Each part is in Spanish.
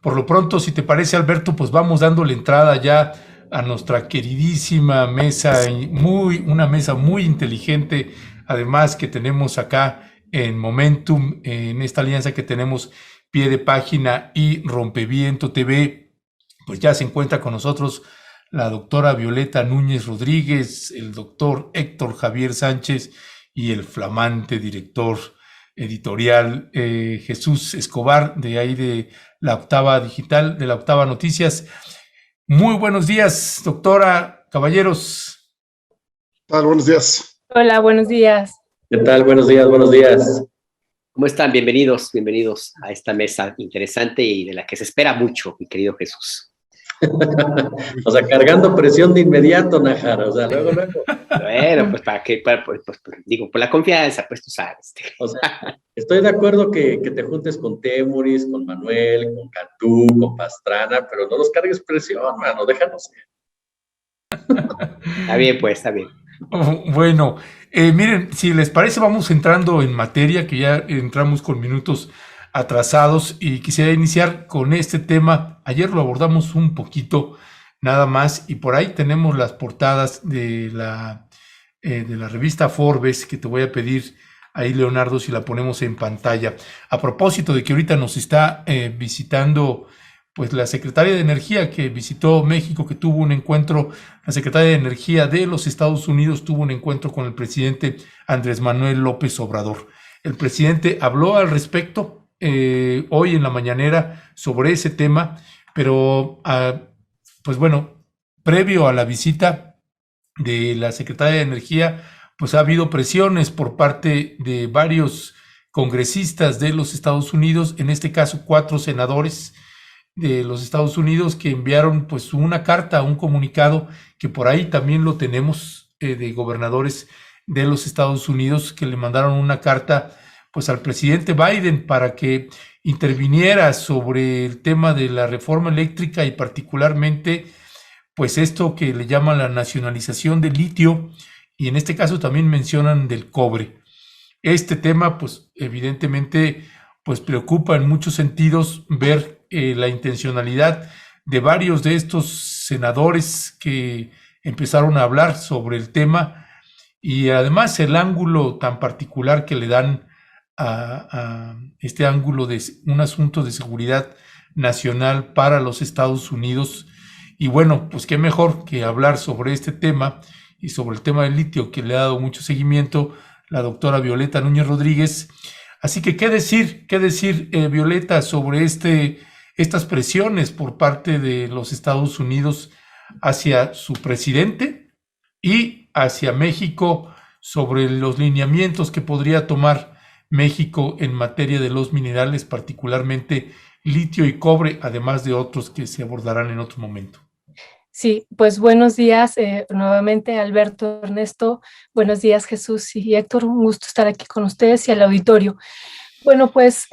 Por lo pronto, si te parece, Alberto, pues vamos dándole entrada ya a nuestra queridísima mesa, una mesa muy inteligente, además que tenemos acá en Momentum, en esta alianza que tenemos Pie de Página y Rompeviento TV, pues ya se encuentra con nosotros la doctora Violeta Núñez Rodríguez, el doctor Héctor Javier Sánchez y el flamante director editorial Jesús Escobar, de ahí de la Octava Digital, de la Octava Noticias. Muy buenos días, doctora, caballeros. ¿Qué tal? Buenos días. Hola, buenos días. ¿Qué tal? Buenos días, buenos días. ¿Cómo están? Bienvenidos a esta mesa interesante y de la que se espera mucho, mi querido Jesús. O sea, cargando presión de inmediato, Nájara, o sea, luego. Bueno, pues digo, por la confianza, pues tú sabes. O sea, estoy de acuerdo que te juntes con Temuris, con Manuel, con Cantú, con Pastrana, pero no los cargues presión, mano, déjanos. Está bien, pues, está bien. Bueno, miren, si les parece, vamos entrando en materia, que ya entramos con minutos atrasados, y quisiera iniciar con este tema. Ayer lo abordamos un poquito nada más, y por ahí tenemos las portadas de la revista Forbes, que te voy a pedir ahí, Leonardo, si la ponemos en pantalla. A propósito de que ahorita nos está visitando pues la secretaria de Energía, que visitó México, que tuvo un encuentro, la secretaria de Energía de los Estados Unidos tuvo un encuentro con el presidente Andrés Manuel López Obrador. El presidente habló al respecto hoy en la mañanera sobre ese tema, pero pues bueno, previo a la visita de la secretaria de Energía, pues ha habido presiones por parte de varios congresistas de los Estados Unidos, en este caso 4 senadores de los Estados Unidos, que enviaron pues una carta, un comunicado, que por ahí también lo tenemos, de gobernadores de los Estados Unidos, que le mandaron una carta pues al presidente Biden para que interviniera sobre el tema de la reforma eléctrica, y particularmente pues esto que le llaman la nacionalización del litio, y en este caso también mencionan del cobre. Este tema pues evidentemente pues preocupa en muchos sentidos ver la intencionalidad de varios de estos senadores que empezaron a hablar sobre el tema, y además el ángulo tan particular que le dan a este ángulo de un asunto de seguridad nacional para los Estados Unidos. Y bueno, pues qué mejor que hablar sobre este tema y sobre el tema del litio, que le ha dado mucho seguimiento la doctora Violeta Núñez Rodríguez. Así que, ¿qué decir, Violeta, sobre estas presiones por parte de los Estados Unidos hacia su presidente y hacia México sobre los lineamientos que podría tomar México en materia de los minerales, particularmente litio y cobre, además de otros que se abordarán en otro momento? Sí, pues buenos días nuevamente, Alberto, Ernesto, buenos días, Jesús y Héctor, un gusto estar aquí con ustedes y al auditorio. Bueno, pues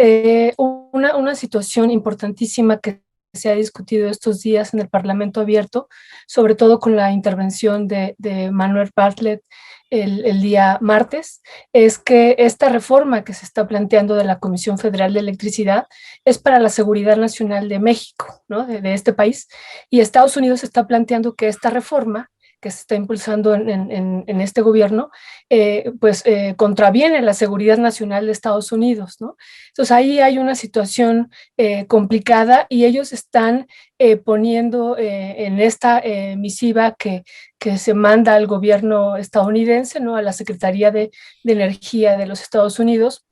una situación importantísima que se ha discutido estos días en el Parlamento Abierto, sobre todo con la intervención de Manuel Bartlett el día martes, es que esta reforma que se está planteando de la Comisión Federal de Electricidad es para la seguridad nacional de México, ¿no? de este país, y Estados Unidos está planteando que esta reforma que se está impulsando en este gobierno, contraviene la seguridad nacional de Estados Unidos, ¿no? Entonces ahí hay una situación complicada, y ellos están poniendo en esta misiva que se manda al gobierno estadounidense, ¿no? A la Secretaría de Energía de los Estados Unidos,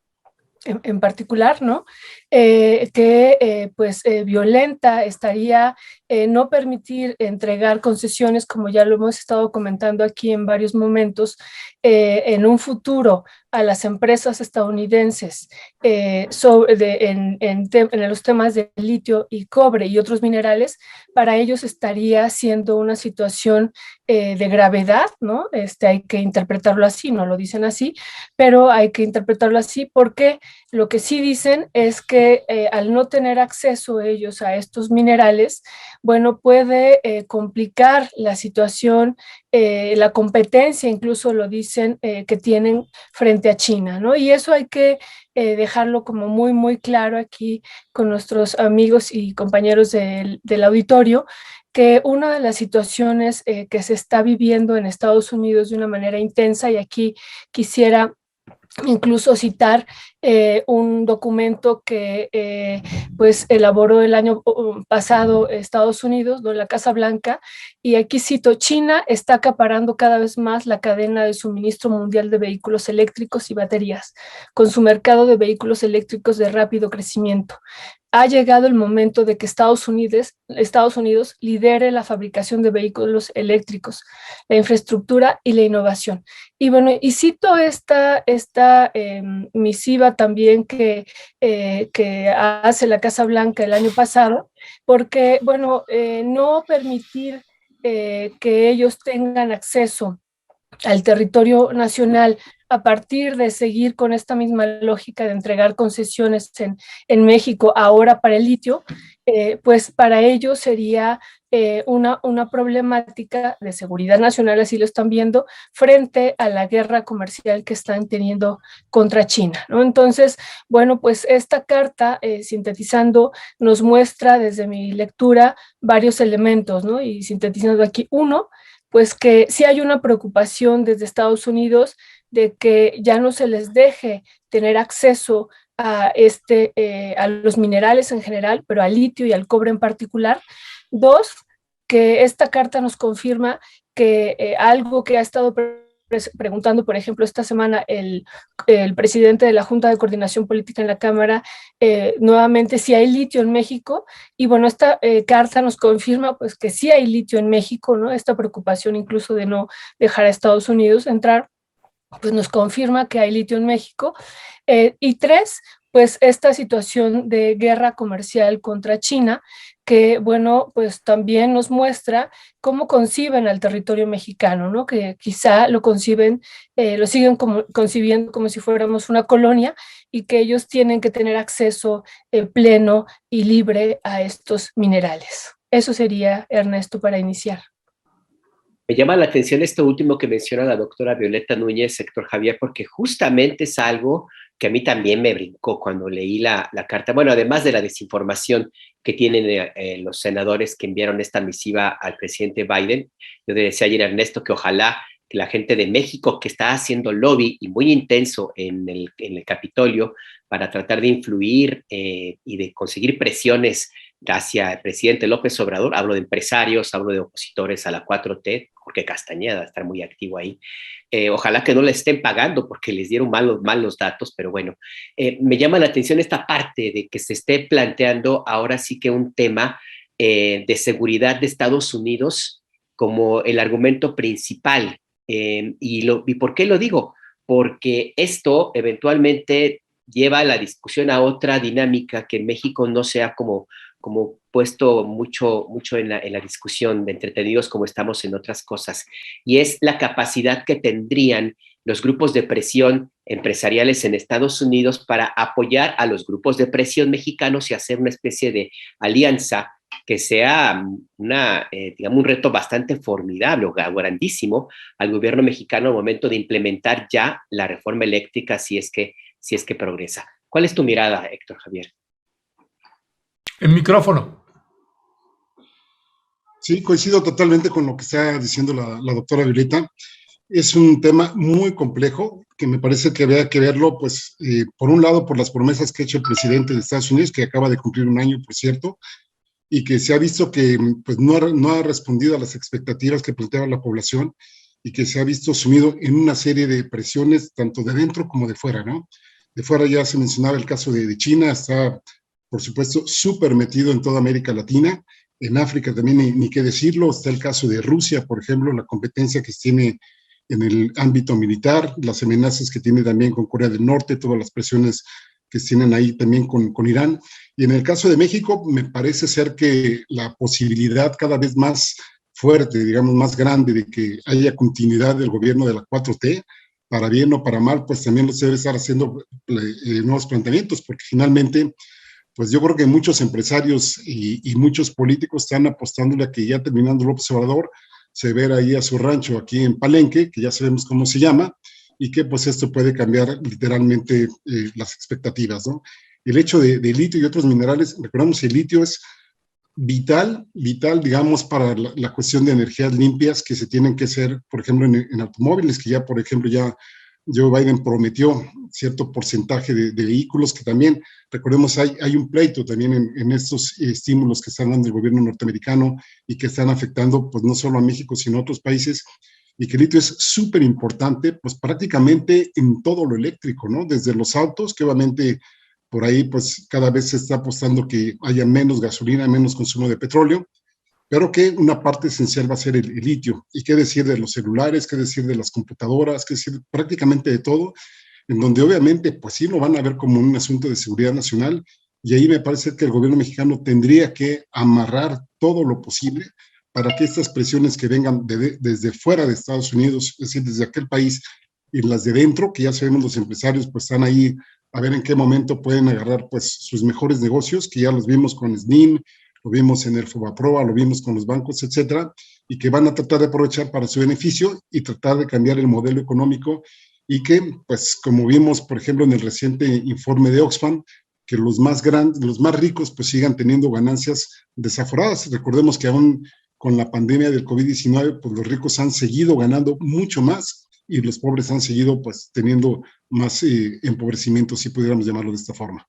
en particular, ¿no? Violenta estaría no permitir entregar concesiones, como ya lo hemos estado comentando aquí en varios momentos, en un futuro a las empresas estadounidenses en los temas de litio y cobre y otros minerales. Para ellos estaría siendo una situación de gravedad, ¿no? Hay que interpretarlo así, no lo dicen así, pero hay que interpretarlo así porque Lo que sí dicen es que al no tener acceso ellos a estos minerales, bueno, puede complicar la situación, la competencia, incluso lo dicen, que tienen frente a China, ¿no? Y eso hay que dejarlo como muy, muy claro aquí con nuestros amigos y compañeros del auditorio, que una de las situaciones que se está viviendo en Estados Unidos de una manera intensa, y aquí quisiera incluso citar un documento que pues elaboró el año pasado Estados Unidos, ¿no? La Casa Blanca, y aquí cito: China está acaparando cada vez más la cadena de suministro mundial de vehículos eléctricos y baterías, con su mercado de vehículos eléctricos de rápido crecimiento. Ha llegado el momento de que Estados Unidos lidere la fabricación de vehículos eléctricos, la infraestructura y la innovación. Y bueno, y cito esta misiva también que hace la Casa Blanca el año pasado, porque, bueno, no permitir que ellos tengan acceso al territorio nacional a partir de seguir con esta misma lógica de entregar concesiones en México ahora para el litio, pues para ellos sería una problemática de seguridad nacional, así lo están viendo, frente a la guerra comercial que están teniendo contra China, ¿no? Entonces, bueno, pues esta carta, sintetizando, nos muestra desde mi lectura varios elementos, ¿no? Y sintetizando aquí, uno, pues que sí hay una preocupación desde Estados Unidos de que ya no se les deje tener acceso a los minerales en general, pero al litio y al cobre en particular. Dos, que esta carta nos confirma que algo que ha estado preguntando, por ejemplo, esta semana el presidente de la Junta de Coordinación Política en la Cámara, nuevamente, si hay litio en México, y bueno, esta carta nos confirma pues que sí hay litio en México, ¿no? Esta preocupación incluso de no dejar a Estados Unidos entrar, pues nos confirma que hay litio en México. Y tres, pues esta situación de guerra comercial contra China, que bueno, pues también nos muestra cómo conciben al territorio mexicano, ¿no? Que quizá lo conciben, lo siguen concibiendo como si fuéramos una colonia, y que ellos tienen que tener acceso pleno y libre a estos minerales. Eso sería, Ernesto, para iniciar. Me llama la atención esto último que menciona la doctora Violeta Núñez, Héctor Javier, porque justamente es algo que a mí también me brincó cuando leí la carta. Bueno, además de la desinformación que tienen los senadores que enviaron esta misiva al presidente Biden, yo le decía ayer a Ernesto que ojalá que la gente de México, que está haciendo lobby y muy intenso en el Capitolio para tratar de influir y de conseguir presiones hacia el presidente López Obrador, hablo de empresarios, hablo de opositores a la 4T, porque Castañeda está muy activo ahí. Ojalá que no le estén pagando porque les dieron mal los datos, pero bueno, me llama la atención esta parte de que se esté planteando ahora sí que un tema de seguridad de Estados Unidos como el argumento principal. ¿Y por qué lo digo? Porque esto eventualmente lleva la discusión a otra dinámica que en México no sea como puesto mucho en la discusión, de entretenidos como estamos en otras cosas, y es la capacidad que tendrían los grupos de presión empresariales en Estados Unidos para apoyar a los grupos de presión mexicanos y hacer una especie de alianza que sea digamos, un reto bastante formidable o grandísimo al gobierno mexicano al momento de implementar ya la reforma eléctrica si es que progresa. ¿Cuál es tu mirada, Héctor Javier? El micrófono. Sí, coincido totalmente con lo que está diciendo la doctora Violeta. Es un tema muy complejo que me parece que había que verlo, pues, por un lado, por las promesas que ha hecho el presidente de Estados Unidos, que acaba de cumplir un año, por cierto, y que se ha visto que pues, no ha respondido a las expectativas que planteaba la población y que se ha visto sumido en una serie de presiones, tanto de dentro como de fuera, ¿no? De fuera ya se mencionaba el caso de China, está, por supuesto, súper metido en toda América Latina. En África también, ni qué decirlo, está el caso de Rusia, por ejemplo, la competencia que tiene en el ámbito militar, las amenazas que tiene también con Corea del Norte, todas las presiones que tienen ahí también con Irán. Y en el caso de México, me parece ser que la posibilidad cada vez más fuerte, digamos, más grande de que haya continuidad del gobierno de la 4T, para bien o para mal, pues también se debe estar haciendo nuevos planteamientos, porque finalmente, pues yo creo que muchos empresarios y muchos políticos están apostándole a que ya terminando López Obrador, se verá ahí a su rancho aquí en Palenque, que ya sabemos cómo se llama, y que pues esto puede cambiar literalmente las expectativas, ¿no? El hecho de litio y otros minerales, recordamos, el litio es vital, digamos, para la cuestión de energías limpias que se tienen que hacer, por ejemplo, en automóviles, que ya, por ejemplo, ya Joe Biden prometió cierto porcentaje de vehículos, que también, recordemos, hay un pleito también en estos estímulos que están dando el gobierno norteamericano y que están afectando, pues, no solo a México, sino a otros países, y que el litio es súper importante, pues, prácticamente en todo lo eléctrico, ¿no? Desde los autos, que obviamente por ahí, pues, cada vez se está apostando que haya menos gasolina, menos consumo de petróleo, pero que una parte esencial va a ser el litio. ¿Y qué decir de los celulares? ¿Qué decir de las computadoras? ¿Qué decir prácticamente de todo? En donde obviamente, pues sí lo van a ver como un asunto de seguridad nacional, y ahí me parece que el gobierno mexicano tendría que amarrar todo lo posible para que estas presiones que vengan desde fuera de Estados Unidos, es decir, desde aquel país, y las de dentro, que ya sabemos los empresarios pues están ahí a ver en qué momento pueden agarrar pues sus mejores negocios, que ya los vimos con SNIM, lo vimos en el Fobaproa, lo vimos con los bancos, etcétera, y que van a tratar de aprovechar para su beneficio y tratar de cambiar el modelo económico, y que, pues, como vimos, por ejemplo, en el reciente informe de Oxfam, que los más grandes, los más ricos, pues sigan teniendo ganancias desaforadas. Recordemos que aún con la pandemia del COVID-19, pues los ricos han seguido ganando mucho más y los pobres han seguido, pues, teniendo más empobrecimiento, si pudiéramos llamarlo de esta forma.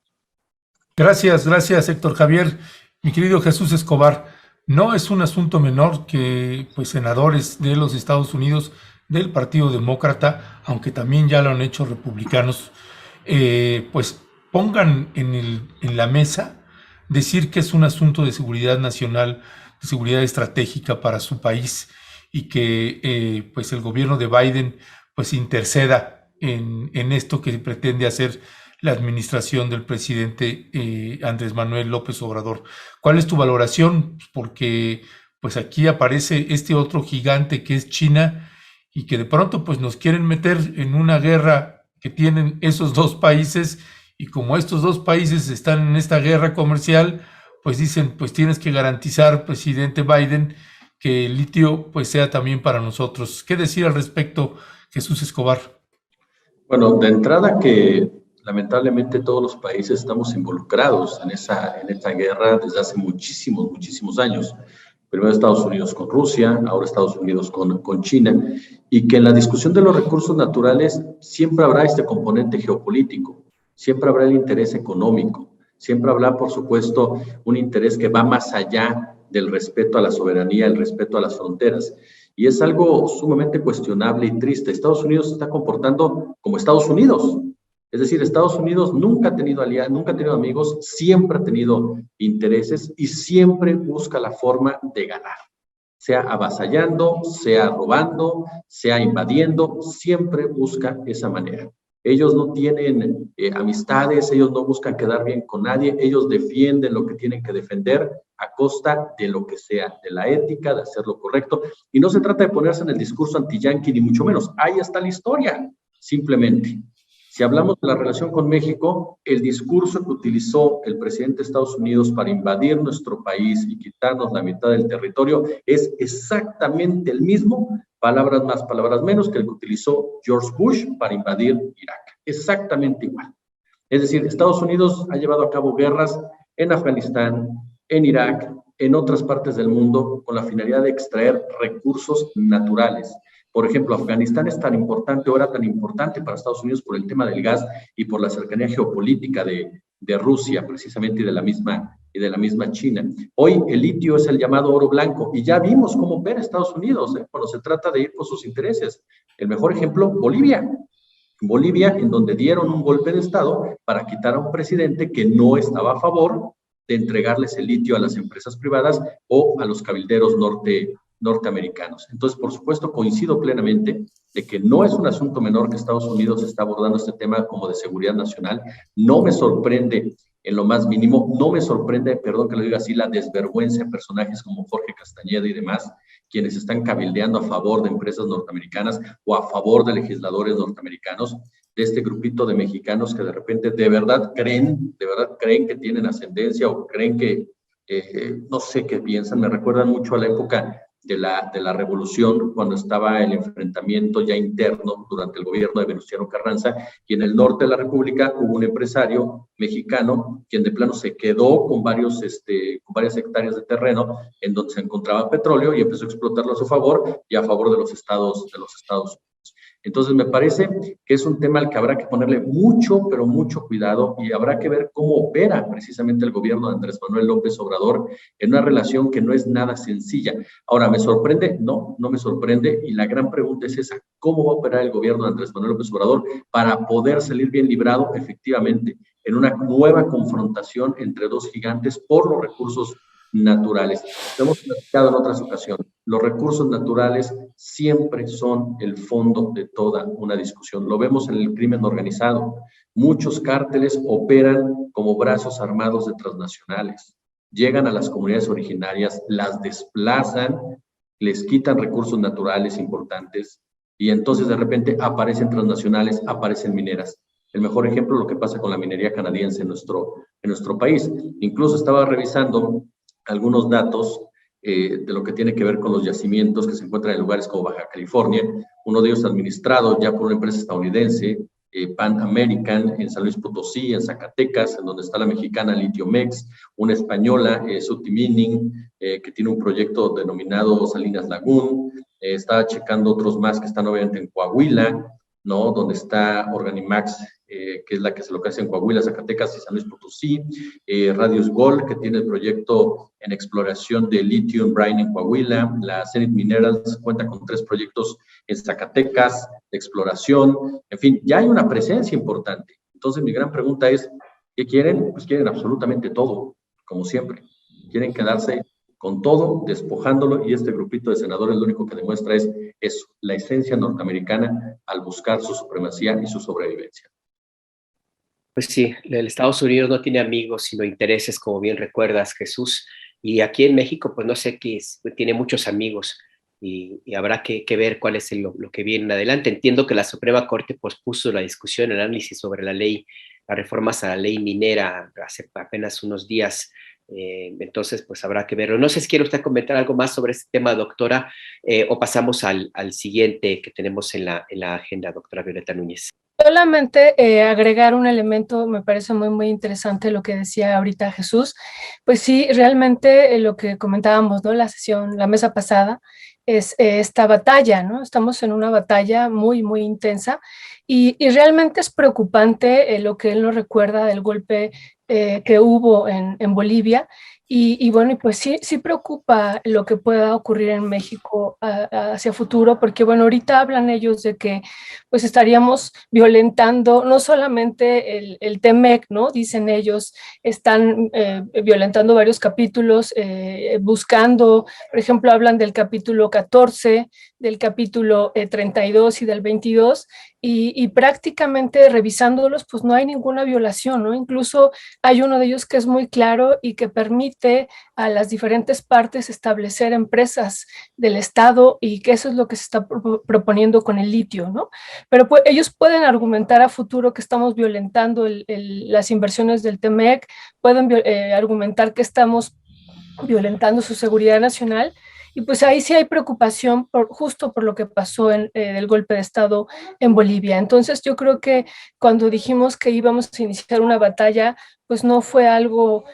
Gracias, Héctor Javier. Mi querido Jesús Escobar, no es un asunto menor que pues senadores de los Estados Unidos del Partido Demócrata, aunque también ya lo han hecho republicanos, pues pongan en la mesa decir que es un asunto de seguridad nacional, de seguridad estratégica para su país, y que pues el gobierno de Biden pues interceda en esto que pretende hacer la administración del presidente Andrés Manuel López Obrador. ¿Cuál es tu valoración? Porque pues aquí aparece este otro gigante que es China, y que de pronto pues nos quieren meter en una guerra que tienen esos dos países, y como estos dos países están en esta guerra comercial, pues dicen, pues tienes que garantizar, presidente Biden, que el litio pues sea también para nosotros. ¿Qué decir al respecto, Jesús Escobar? Bueno, de entrada que lamentablemente todos los países estamos involucrados en esta guerra desde hace muchísimos años. Primero Estados Unidos con Rusia, ahora Estados Unidos con China, y que en la discusión de los recursos naturales siempre habrá este componente geopolítico, siempre habrá el interés económico, siempre habrá, por supuesto, un interés que va más allá del respeto a la soberanía, el respeto a las fronteras. Y es algo sumamente cuestionable y triste. Estados Unidos se está comportando como Estados Unidos. Es decir, Estados Unidos nunca ha tenido aliados, nunca ha tenido amigos, siempre ha tenido intereses y siempre busca la forma de ganar. Sea avasallando, sea robando, sea invadiendo, siempre busca esa manera. Ellos no tienen amistades, ellos no buscan quedar bien con nadie, ellos defienden lo que tienen que defender a costa de lo que sea, de la ética, de hacer lo correcto. Y no se trata de ponerse en el discurso anti-yanqui, ni mucho menos. Ahí está la historia, simplemente. Si hablamos de la relación con México, el discurso que utilizó el presidente de Estados Unidos para invadir nuestro país y quitarnos la mitad del territorio es exactamente el mismo, palabras más, palabras menos, que el que utilizó George Bush para invadir Irak. Exactamente igual. Es decir, Estados Unidos ha llevado a cabo guerras en Afganistán, en Irak, en otras partes del mundo, con la finalidad de extraer recursos naturales. Por ejemplo, Afganistán es tan importante, o era tan importante para Estados Unidos por el tema del gas y por la cercanía geopolítica de Rusia, precisamente, y de la misma China. Hoy el litio es el llamado oro blanco, y ya vimos cómo opera Estados Unidos cuando se trata de ir por sus intereses. El mejor ejemplo, Bolivia. Bolivia, en donde dieron un golpe de Estado para quitar a un presidente que no estaba a favor de entregarles el litio a las empresas privadas o a los cabilderos norteamericanos. Entonces, por supuesto, coincido plenamente de que no es un asunto menor que Estados Unidos está abordando este tema como de seguridad nacional. No me sorprende en lo más mínimo, no me sorprende, perdón que lo diga así, la desvergüenza de personajes como Jorge Castañeda y demás, quienes están cabildeando a favor de empresas norteamericanas o a favor de legisladores norteamericanos, de este grupito de mexicanos que de repente de verdad creen que tienen ascendencia o creen que, no sé qué piensan. Me recuerdan mucho a la época de la revolución, cuando estaba el enfrentamiento ya interno durante el gobierno de Venustiano Carranza, y en el norte de la República hubo un empresario mexicano quien de plano se quedó con varias hectáreas de terreno en donde se encontraba petróleo y empezó a explotarlo a su favor y a favor de los Estados Unidos. Entonces me parece que es un tema al que habrá que ponerle mucho, pero mucho cuidado, y habrá que ver cómo opera precisamente el gobierno de Andrés Manuel López Obrador en una relación que no es nada sencilla. Ahora, ¿me sorprende? No, no me sorprende, y la gran pregunta es esa: ¿cómo va a operar el gobierno de Andrés Manuel López Obrador para poder salir bien librado efectivamente en una nueva confrontación entre dos gigantes por los recursos naturales? Lo hemos platicado en otras ocasiones. Los recursos naturales siempre son el fondo de toda una discusión. Lo vemos en el crimen organizado. Muchos cárteles operan como brazos armados de transnacionales. Llegan a las comunidades originarias, las desplazan, les quitan recursos naturales importantes, y entonces de repente aparecen transnacionales, aparecen mineras. El mejor ejemplo es lo que pasa con la minería canadiense en nuestro país. Incluso estaba revisando algunos datos de lo que tiene que ver con los yacimientos que se encuentran en lugares como Baja California, uno de ellos administrado ya por una empresa estadounidense, Pan American, en San Luis Potosí, en Zacatecas, en donde está la mexicana Litiomex, una española, Sutimining, que tiene un proyecto denominado Salinas Lagún. Estaba checando otros más que están obviamente en Coahuila, ¿no? Donde está Organimax, que es la que se localiza en Coahuila, Zacatecas y San Luis Potosí. Radius Gold, que tiene el proyecto en exploración de lithium brine en Coahuila. La Zenith Minerals cuenta con 3 proyectos en Zacatecas de exploración. En fin, ya hay una presencia importante. Entonces, mi gran pregunta es, ¿qué quieren? Pues quieren absolutamente todo, como siempre. Quieren quedarse con todo, despojándolo, y este grupito de senadores lo único que demuestra es eso, la esencia norteamericana al buscar su supremacía y su sobrevivencia. Pues sí, el Estados Unidos no tiene amigos, sino intereses, como bien recuerdas, Jesús. Y aquí en México, pues no sé qué es, tiene muchos amigos, y habrá que ver cuál es lo que viene adelante. Entiendo que la Suprema Corte pospuso la discusión, el análisis sobre las reformas a la ley minera hace apenas unos días. Entonces, pues habrá que verlo. No sé si quiere usted comentar algo más sobre este tema, doctora, o pasamos al siguiente que tenemos en la agenda, doctora Violeta Núñez. Solamente agregar un elemento, me parece muy, muy interesante lo que decía ahorita Jesús. Pues sí, realmente lo que comentábamos, ¿no? La mesa pasada, es esta batalla, ¿no? Estamos en una batalla muy, muy intensa, y realmente es preocupante lo que él nos recuerda del golpe que hubo en Bolivia. Y bueno, pues sí preocupa lo que pueda ocurrir en México hacia futuro, porque bueno, ahorita hablan ellos de que pues estaríamos violentando no solamente el TEMEC, ¿no? Dicen ellos, están violentando varios capítulos, buscando, por ejemplo, hablan del capítulo 14, del capítulo 32 y del 22, y prácticamente revisándolos, pues no hay ninguna violación, ¿no? Incluso hay uno de ellos que es muy claro y que permite a las diferentes partes establecer empresas del Estado, y que eso es lo que se está proponiendo con el litio, ¿no? Pero pues, ellos pueden argumentar a futuro que estamos violentando las inversiones del TEMEC, pueden argumentar que estamos violentando su seguridad nacional, y pues ahí sí hay preocupación justo por lo que pasó del golpe de Estado en Bolivia. Entonces yo creo que cuando dijimos que íbamos a iniciar una batalla, pues no fue algo,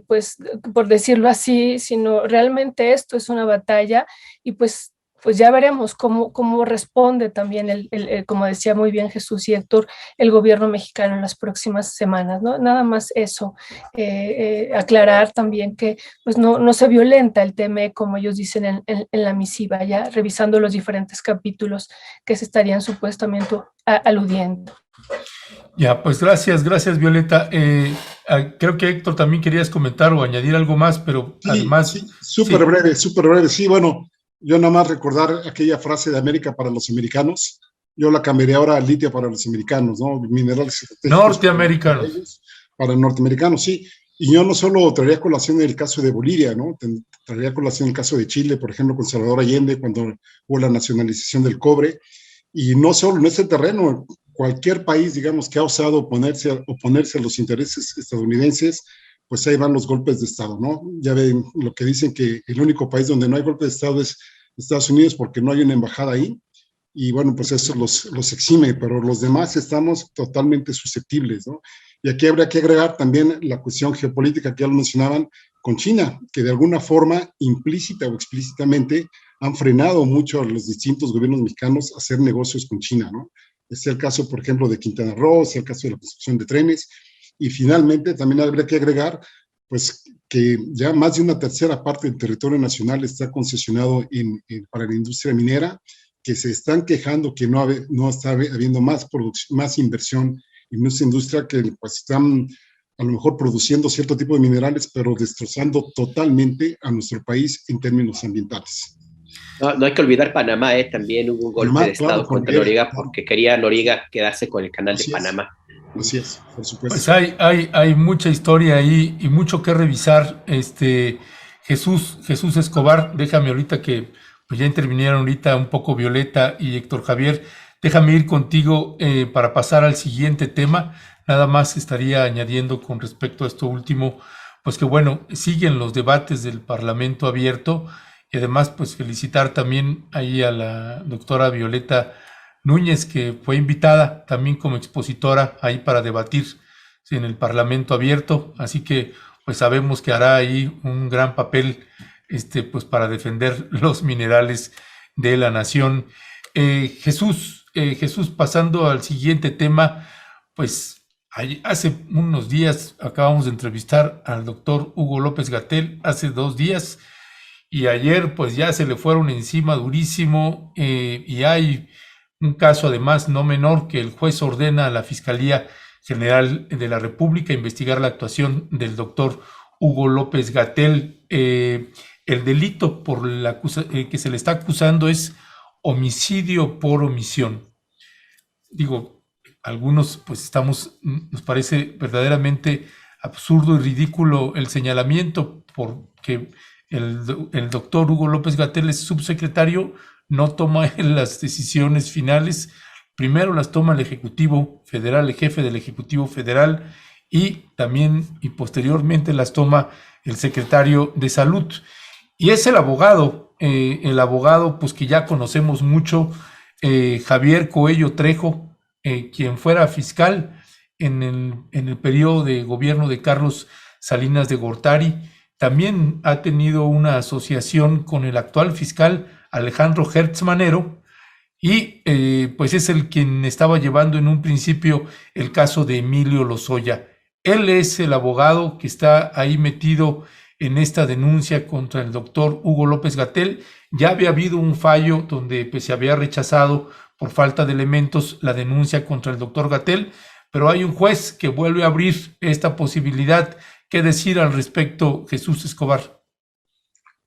pues por decirlo así, sino realmente esto es una batalla, y pues ya veremos cómo responde también, como decía muy bien Jesús y Héctor, el gobierno mexicano en las próximas semanas, ¿no? Nada más eso, aclarar también que pues no se violenta el TEMEC, como ellos dicen en la misiva, ya revisando los diferentes capítulos que se estarían supuestamente aludiendo. Ya, pues gracias Violeta. Creo que Héctor también querías comentar o añadir algo más, pero sí, además... Sí, súper breve, sí, bueno, yo nada más recordar aquella frase de América para los americanos. Yo la cambiaría ahora a litio para los americanos, ¿no? Minerales estratégicos norteamericanos. Para norteamericanos, sí. Y yo no solo traería a colación el caso de Bolivia, ¿no? Traería a colación el caso de Chile, por ejemplo, con Salvador Allende, cuando hubo la nacionalización del cobre. Y no solo en ese terreno, cualquier país, digamos, que ha osado oponerse a los intereses estadounidenses, pues ahí van los golpes de Estado, ¿no? Ya ven lo que dicen, que el único país donde no hay golpe de Estado es Estados Unidos, porque no hay una embajada ahí. Y bueno, pues eso los exime, pero los demás estamos totalmente susceptibles, ¿no? Y aquí habría que agregar también la cuestión geopolítica que ya lo mencionaban con China, que de alguna forma, implícita o explícitamente, han frenado mucho a los distintos gobiernos mexicanos a hacer negocios con China, ¿no? Es el caso, por ejemplo, de Quintana Roo, es el caso de la construcción de trenes, y finalmente también habría que agregar, pues, que ya más de una tercera parte del territorio nacional está concesionado para la industria minera, que se están quejando que no está habiendo más inversión en esa industria, que pues están a lo mejor produciendo cierto tipo de minerales, pero destrozando totalmente a nuestro país en términos ambientales. No hay que olvidar Panamá, también hubo un golpe de Estado contra Noriega, porque quería Noriega quedarse con el canal de Panamá. Así es, por supuesto. Pues hay mucha historia ahí y mucho que revisar. Jesús Escobar, déjame ahorita que pues ya intervinieron ahorita un poco Violeta y Héctor Javier, déjame ir contigo para pasar al siguiente tema. Nada más estaría añadiendo con respecto a esto último, pues que bueno, siguen los debates del Parlamento abierto, y además pues felicitar también ahí a la doctora Violeta Núñez, que fue invitada también como expositora ahí para debatir en el Parlamento abierto, así que pues sabemos que hará ahí un gran papel pues para defender los minerales de la nación. Jesús, pasando al siguiente tema, pues hace unos días acabamos de entrevistar al doctor Hugo López-Gatell, hace 2 días, y ayer pues ya se le fueron encima durísimo, y hay un caso además no menor, que el juez ordena a la Fiscalía General de la República investigar la actuación del doctor Hugo López-Gatell. El delito por que se le está acusando es homicidio por omisión. Digo, algunos pues nos parece verdaderamente absurdo y ridículo el señalamiento, porque el doctor Hugo López-Gatell es subsecretario, no toma las decisiones finales, primero las toma el Ejecutivo Federal, el jefe del Ejecutivo Federal, y posteriormente las toma el secretario de Salud. Y es el abogado pues que ya conocemos mucho, Javier Coello Trejo, quien fuera fiscal en el periodo de gobierno de Carlos Salinas de Gortari. También ha tenido una asociación con el actual fiscal Alejandro Hertz Manero, y pues es quien estaba llevando en un principio el caso de Emilio Lozoya. Él es el abogado que está ahí metido en esta denuncia contra el doctor Hugo López-Gatell. Ya había habido un fallo donde pues, se había rechazado por falta de elementos la denuncia contra el doctor Gatell, pero hay un juez que vuelve a abrir esta posibilidad. ¿Qué decir al respecto, Jesús Escobar?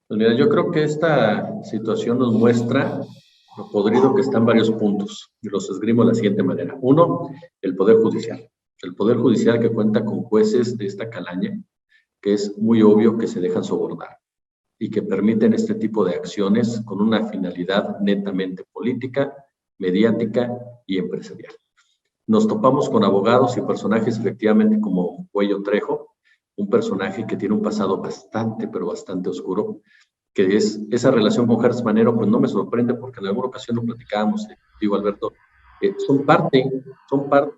Pues mira, yo creo que esta situación nos muestra lo podrido que está en varios puntos, y los esgrimo de la siguiente manera. Uno, el Poder Judicial. El Poder Judicial, que cuenta con jueces de esta calaña, que es muy obvio que se dejan sobornar y que permiten este tipo de acciones con una finalidad netamente política, mediática y empresarial. Nos topamos con abogados y personajes efectivamente como Coello Trejo, un personaje que tiene un pasado bastante, pero bastante oscuro, que es esa relación con Hertz Manero, pues no me sorprende, porque en alguna ocasión lo platicábamos, digo, Alberto, son parte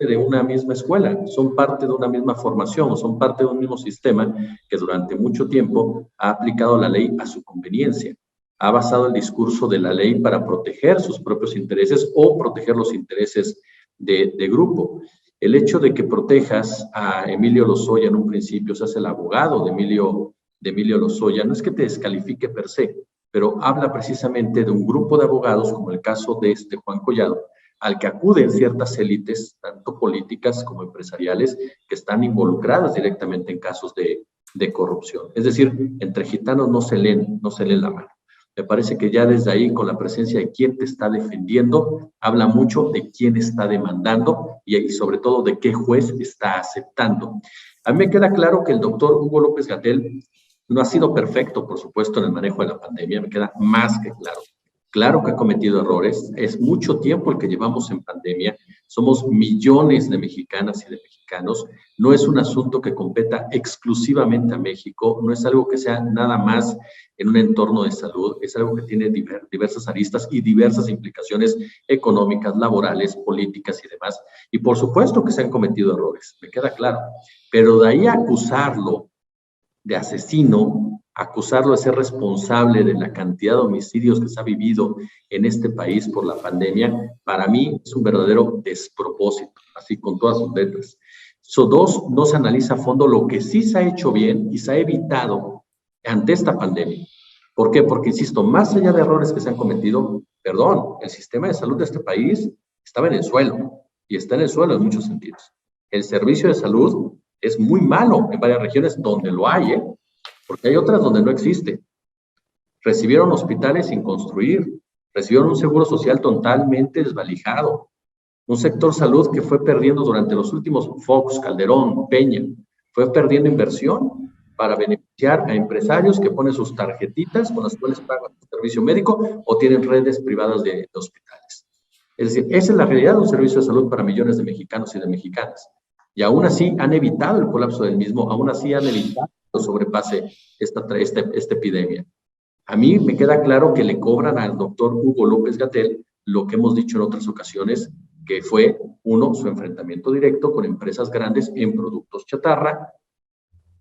de una misma escuela, son parte de una misma formación, son parte de un mismo sistema que durante mucho tiempo ha aplicado la ley a su conveniencia, ha basado el discurso de la ley para proteger sus propios intereses o proteger los intereses de grupo. El hecho de que protejas a Emilio Lozoya en un principio, seas el abogado de Emilio Lozoya, no es que te descalifique per se, pero habla precisamente de un grupo de abogados, como el caso de Juan Collado, al que acuden ciertas élites, tanto políticas como empresariales, que están involucradas directamente en casos de corrupción. Es decir, entre gitanos no se leen la mano. Me parece que ya desde ahí, con la presencia de quién te está defendiendo, habla mucho de quién está demandando y sobre todo de qué juez está aceptando. A mí me queda claro que el doctor Hugo López-Gatell no ha sido perfecto, por supuesto, en el manejo de la pandemia, me queda más que claro. Claro que ha cometido errores, es mucho tiempo el que llevamos en pandemia, somos millones de mexicanas y de mexicanos, no es un asunto que competa exclusivamente a México, no es algo que sea nada más en un entorno de salud, es algo que tiene diversas aristas y diversas implicaciones económicas, laborales, políticas y demás, y por supuesto que se han cometido errores, me queda claro, pero de ahí a acusarlo de asesino, acusarlo de ser responsable de la cantidad de homicidios que se ha vivido en este país por la pandemia, para mí es un verdadero despropósito, así con todas sus letras. Dos, no se analiza a fondo lo que sí se ha hecho bien y se ha evitado ante esta pandemia. ¿Por qué? Porque, insisto, más allá de errores que se han cometido, perdón, el sistema de salud de este país estaba en el suelo, y está en el suelo en muchos sentidos. El servicio de salud es muy malo en varias regiones donde lo hay, porque hay otras donde no existe. Recibieron hospitales sin construir, recibieron un seguro social totalmente desvalijado, un sector salud que fue perdiendo durante los últimos Fox, Calderón, Peña, fue perdiendo inversión para beneficiar a empresarios que ponen sus tarjetitas con las cuales pagan su servicio médico o tienen redes privadas de hospitales. Es decir, esa es la realidad de un servicio de salud para millones de mexicanos y de mexicanas. Y aún así han evitado el colapso del mismo, aún así han evitado que sobrepase esta epidemia. A mí me queda claro que le cobran al doctor Hugo López-Gatell lo que hemos dicho en otras ocasiones, que fue, uno, su enfrentamiento directo con empresas grandes en productos chatarra,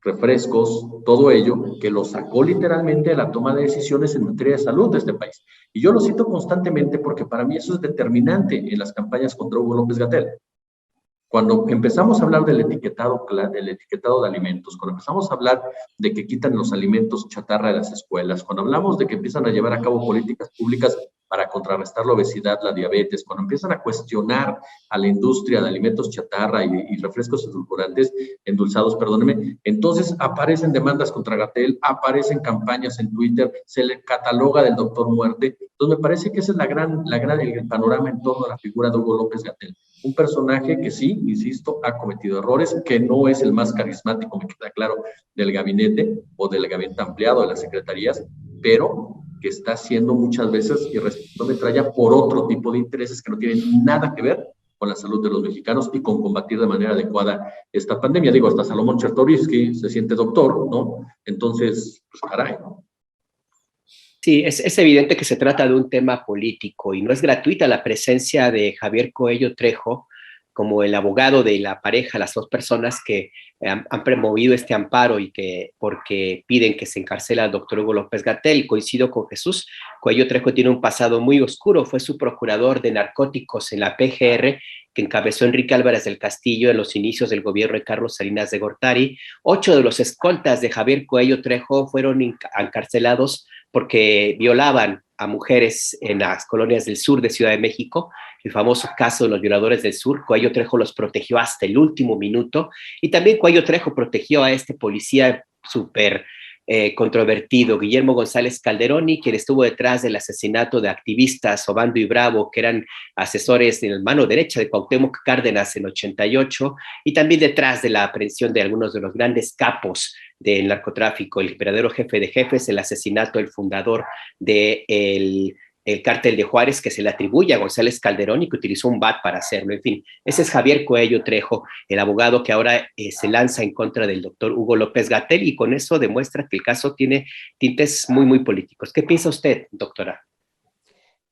refrescos, todo ello, que lo sacó literalmente de la toma de decisiones en materia de salud de este país. Y yo lo cito constantemente porque para mí eso es determinante en las campañas contra Hugo López-Gatell. Cuando empezamos a hablar del etiquetado de alimentos, cuando empezamos a hablar de que quitan los alimentos chatarra de las escuelas, cuando hablamos de que empiezan a llevar a cabo políticas públicas para contrarrestar la obesidad, la diabetes, cuando empiezan a cuestionar a la industria de alimentos chatarra y refrescos endulzados, perdóneme, entonces aparecen demandas contra Gatell, aparecen campañas en Twitter, se le cataloga del doctor muerte. Entonces me parece que ese es el panorama en torno a la figura de Hugo López-Gatell. Un personaje que sí, insisto, ha cometido errores, que no es el más carismático, me queda claro, del gabinete o del gabinete ampliado de las secretarías, pero que está haciendo muchas veces y recibiendo metralla por otro tipo de intereses que no tienen nada que ver con la salud de los mexicanos y con combatir de manera adecuada esta pandemia. Digo, hasta Salomón Chertorivsky se siente doctor, ¿no? Entonces, pues caray, ¿no? Sí, es evidente que se trata de un tema político y no es gratuita la presencia de Javier Coello Trejo como el abogado de la pareja, las dos personas que han promovido este amparo y que porque piden que se encarcele al doctor Hugo López-Gatell. Coincido con Jesús, Coello Trejo tiene un pasado muy oscuro, fue su procurador de narcóticos en la PGR, que encabezó Enrique Álvarez del Castillo en los inicios del gobierno de Carlos Salinas de Gortari. 8 de los escoltas de Javier Coello Trejo fueron encarcelados porque violaban a mujeres en las colonias del sur de Ciudad de México. El famoso caso de los violadores del sur, Coello Trejo los protegió hasta el último minuto, y también Coello Trejo protegió a este policía súper controvertido, Guillermo González Calderoni, quien estuvo detrás del asesinato de activistas Obando y Bravo, que eran asesores en la mano derecha de Cuauhtémoc Cárdenas en 88, y también detrás de la aprehensión de algunos de los grandes capos del narcotráfico, el verdadero jefe de jefes, el asesinato del fundador del cártel de Juárez, que se le atribuye a González Calderón y que utilizó un bat para hacerlo. En fin, ese es Javier Coello Trejo, el abogado que ahora se lanza en contra del doctor Hugo López-Gatell, y con eso demuestra que el caso tiene tintes muy, muy políticos. ¿Qué piensa usted, doctora?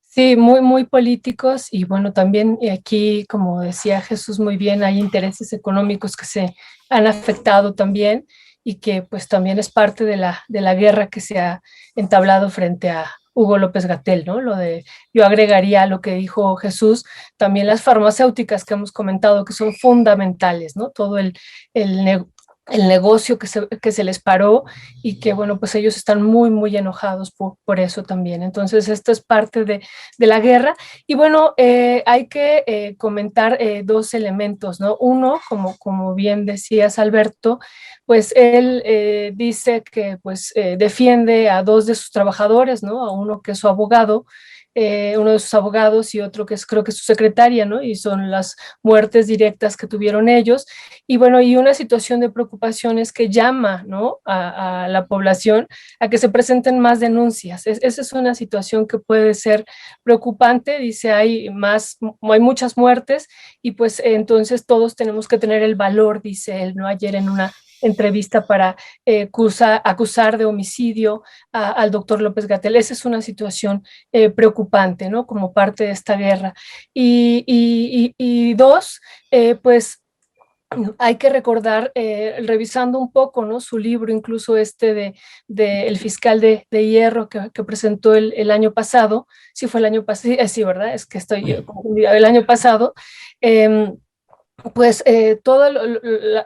Sí, muy, muy políticos, y bueno, también aquí, como decía Jesús muy bien, hay intereses económicos que se han afectado también y que pues también es parte de la guerra que se ha entablado frente a Hugo López-Gatell, ¿no? Yo agregaría a lo que dijo Jesús, también las farmacéuticas que hemos comentado que son fundamentales, ¿no? Todo el negocio que se les paró y que, bueno, pues ellos están muy, muy enojados por eso también. Entonces, esto es parte de la guerra. Y bueno, hay que comentar dos elementos, ¿no? Uno, como bien decías, Alberto, pues él dice que pues defiende a dos de sus trabajadores, ¿no? A uno que es su abogado, uno de sus abogados y otro que es creo que su secretaria, ¿no? Y son las muertes directas que tuvieron ellos. Y bueno, y una situación de preocupación es que llama, ¿no? a la población a que se presenten más denuncias. Esa es una situación que puede ser preocupante, dice, hay muchas muertes y pues entonces todos tenemos que tener el valor, dice él, ¿no? Ayer en una entrevista para acusar de homicidio al doctor López-Gatell. Esa es una situación preocupante, ¿no? Como parte de esta guerra. Y dos, pues hay que recordar, revisando un poco, ¿no? Su libro, incluso de El fiscal de hierro que presentó el año pasado, sí fue el año pasado, sí, ¿verdad? Es que estoy confundida, el año pasado, pues todo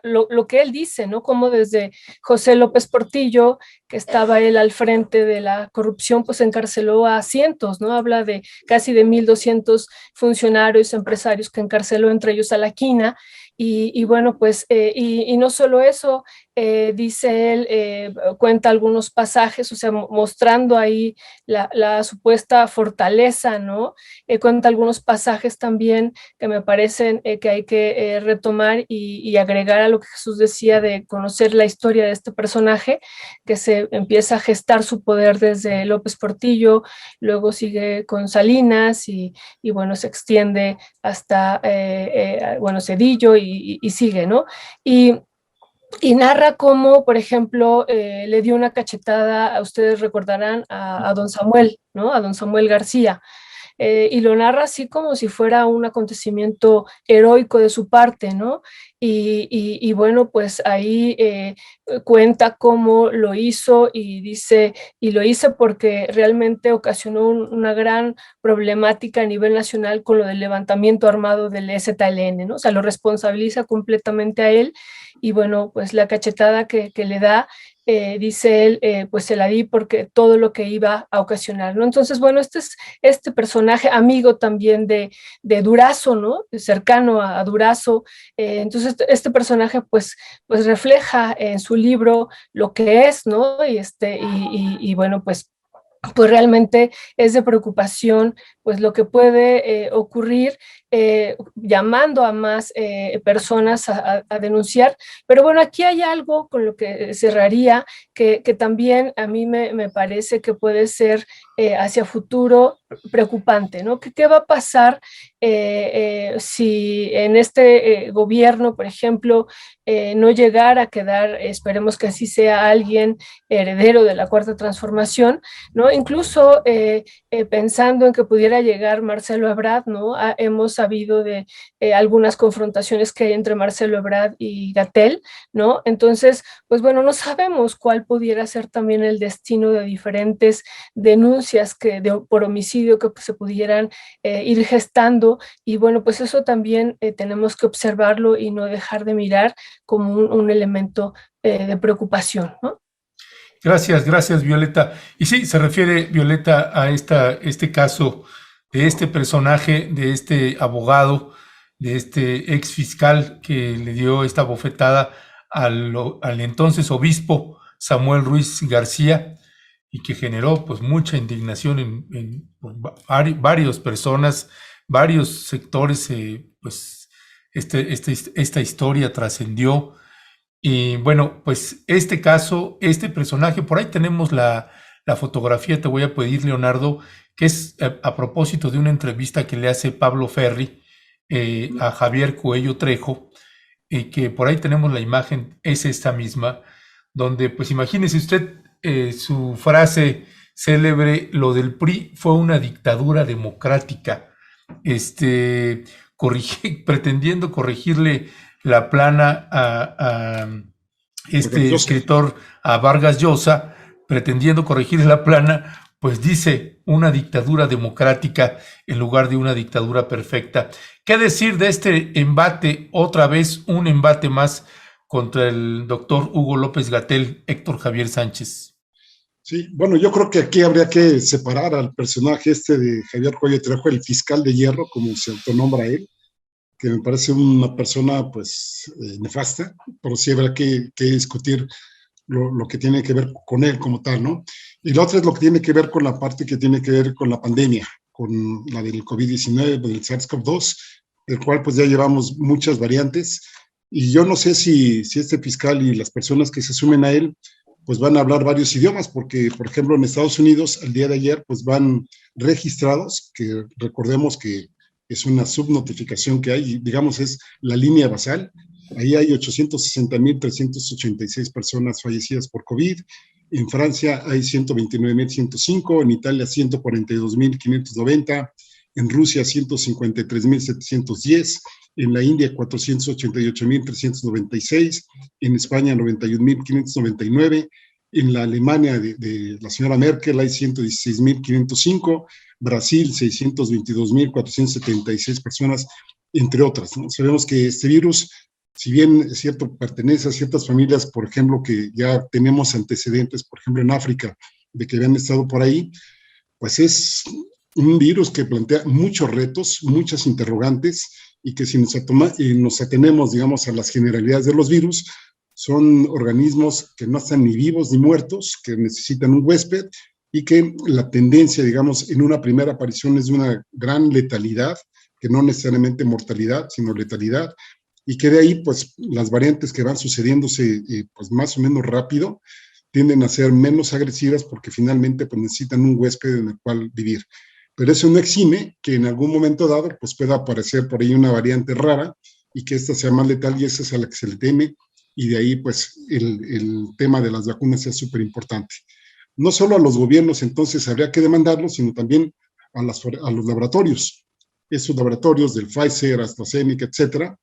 lo que él dice, ¿no? Como desde José López Portillo, que estaba él al frente de la corrupción, pues encarceló a cientos, ¿no? Habla de casi de 1,200 funcionarios, empresarios que encarceló, entre ellos a la Quina. Y bueno, pues, y no solo eso, dice él, cuenta algunos pasajes, o sea, mostrando ahí la supuesta fortaleza, ¿no? Cuenta algunos pasajes también que me parecen que hay que retomar y agregar a lo que Jesús decía de conocer la historia de este personaje, que se empieza a gestar su poder desde López Portillo, luego sigue con Salinas y bueno, se extiende hasta, bueno, Zedillo y sigue, ¿no? Y narra cómo, por ejemplo, le dio una cachetada, ustedes recordarán, a don Samuel, ¿no? A don Samuel García. Y lo narra así como si fuera un acontecimiento heroico de su parte, ¿no? Y bueno, pues ahí cuenta cómo lo hizo y dice, y lo hice porque realmente ocasionó una gran problemática a nivel nacional con lo del levantamiento armado del EZLN, ¿no? O sea, lo responsabiliza completamente a él y bueno, pues la cachetada que le da, dice él, pues se la di porque todo lo que iba a ocasionar, ¿no? Entonces, bueno, este personaje, amigo también de Durazo, ¿no? Cercano a Durazo. Entonces, este personaje, pues refleja en su libro lo que es, ¿no? Y bueno, pues realmente es de preocupación pues lo que puede ocurrir, llamando a más personas a denunciar. Pero bueno, aquí hay algo con lo que cerraría, que también a mí me parece que puede ser hacia futuro preocupante, ¿no? ¿Qué va a pasar si en este gobierno, por ejemplo, no llegara a quedar, esperemos que así sea, alguien heredero de la Cuarta Transformación, ¿no? Incluso pensando en que pudiera llegar Marcelo Ebrard, ¿no? Hemos sabido de algunas confrontaciones que hay entre Marcelo Ebrard y Gatell, ¿no? Entonces, pues bueno, no sabemos cuál pudiera ser también el destino de diferentes denuncias por homicidio que se pudieran ir gestando y bueno, pues eso también tenemos que observarlo y no dejar de mirar como un elemento de preocupación, ¿no? Gracias, Violeta. Y sí, se refiere, Violeta, a este caso de este personaje, de este abogado, de este ex fiscal que le dio esta bofetada al entonces obispo Samuel Ruiz García y que generó pues mucha indignación en varias personas, varios sectores, pues esta historia trascendió. Y bueno, pues este caso, este personaje, por ahí tenemos la fotografía, te voy a pedir, Leonardo, que es a propósito de una entrevista que le hace Pablo Ferri a Javier Coello Trejo, que por ahí tenemos la imagen, es esta misma, donde pues imagínese usted su frase célebre, lo del PRI fue una dictadura democrática, pretendiendo corregirle la plana a este escritor, a Vargas Llosa, pretendiendo corregir la plana, pues dice una dictadura democrática en lugar de una dictadura perfecta. ¿Qué decir de este embate? Otra vez un embate más contra el doctor Hugo López-Gatell, Héctor Javier Sánchez. Sí, bueno, yo creo que aquí habría que separar al personaje este de Javier Cuello Trejo, el fiscal de hierro, como se autonombra él, que me parece una persona pues nefasta, pero sí habrá que discutir lo que tiene que ver con él como tal, ¿no? Y la otra es lo que tiene que ver con la parte que tiene que ver con la pandemia, con la del COVID-19, del SARS-CoV-2, del cual pues ya llevamos muchas variantes, y yo no sé si este fiscal y las personas que se sumen a él pues van a hablar varios idiomas, porque por ejemplo en Estados Unidos al día de ayer pues van registrados, que recordemos que es una subnotificación que hay, digamos es la línea basal. Ahí hay 860.386 personas fallecidas por COVID. En Francia hay 129.105, en Italia 142.590, en Rusia 153.710, en la India 488.396, en España 91.599, en la Alemania de la señora Merkel hay 116.505, Brasil 622.476 personas, entre otras, ¿no? Sabemos que este virus, si bien es cierto, pertenece a ciertas familias, por ejemplo, que ya tenemos antecedentes, por ejemplo, en África, de que habían estado por ahí, pues es un virus que plantea muchos retos, muchas interrogantes, y que si nos atenemos, digamos, a las generalidades de los virus, son organismos que no están ni vivos ni muertos, que necesitan un huésped, y que la tendencia, digamos, en una primera aparición es de una gran letalidad, que no necesariamente mortalidad, sino letalidad, y que de ahí, pues, las variantes que van sucediéndose, pues, más o menos rápido, tienden a ser menos agresivas porque finalmente pues, necesitan un huésped en el cual vivir. Pero eso no exime que en algún momento dado pues, pueda aparecer por ahí una variante rara y que esta sea más letal, y esa es a la que se le teme, y de ahí pues el tema de las vacunas es súper importante. No solo a los gobiernos entonces habría que demandarlos, sino también a los laboratorios. Esos laboratorios del Pfizer, AstraZeneca, etcétera,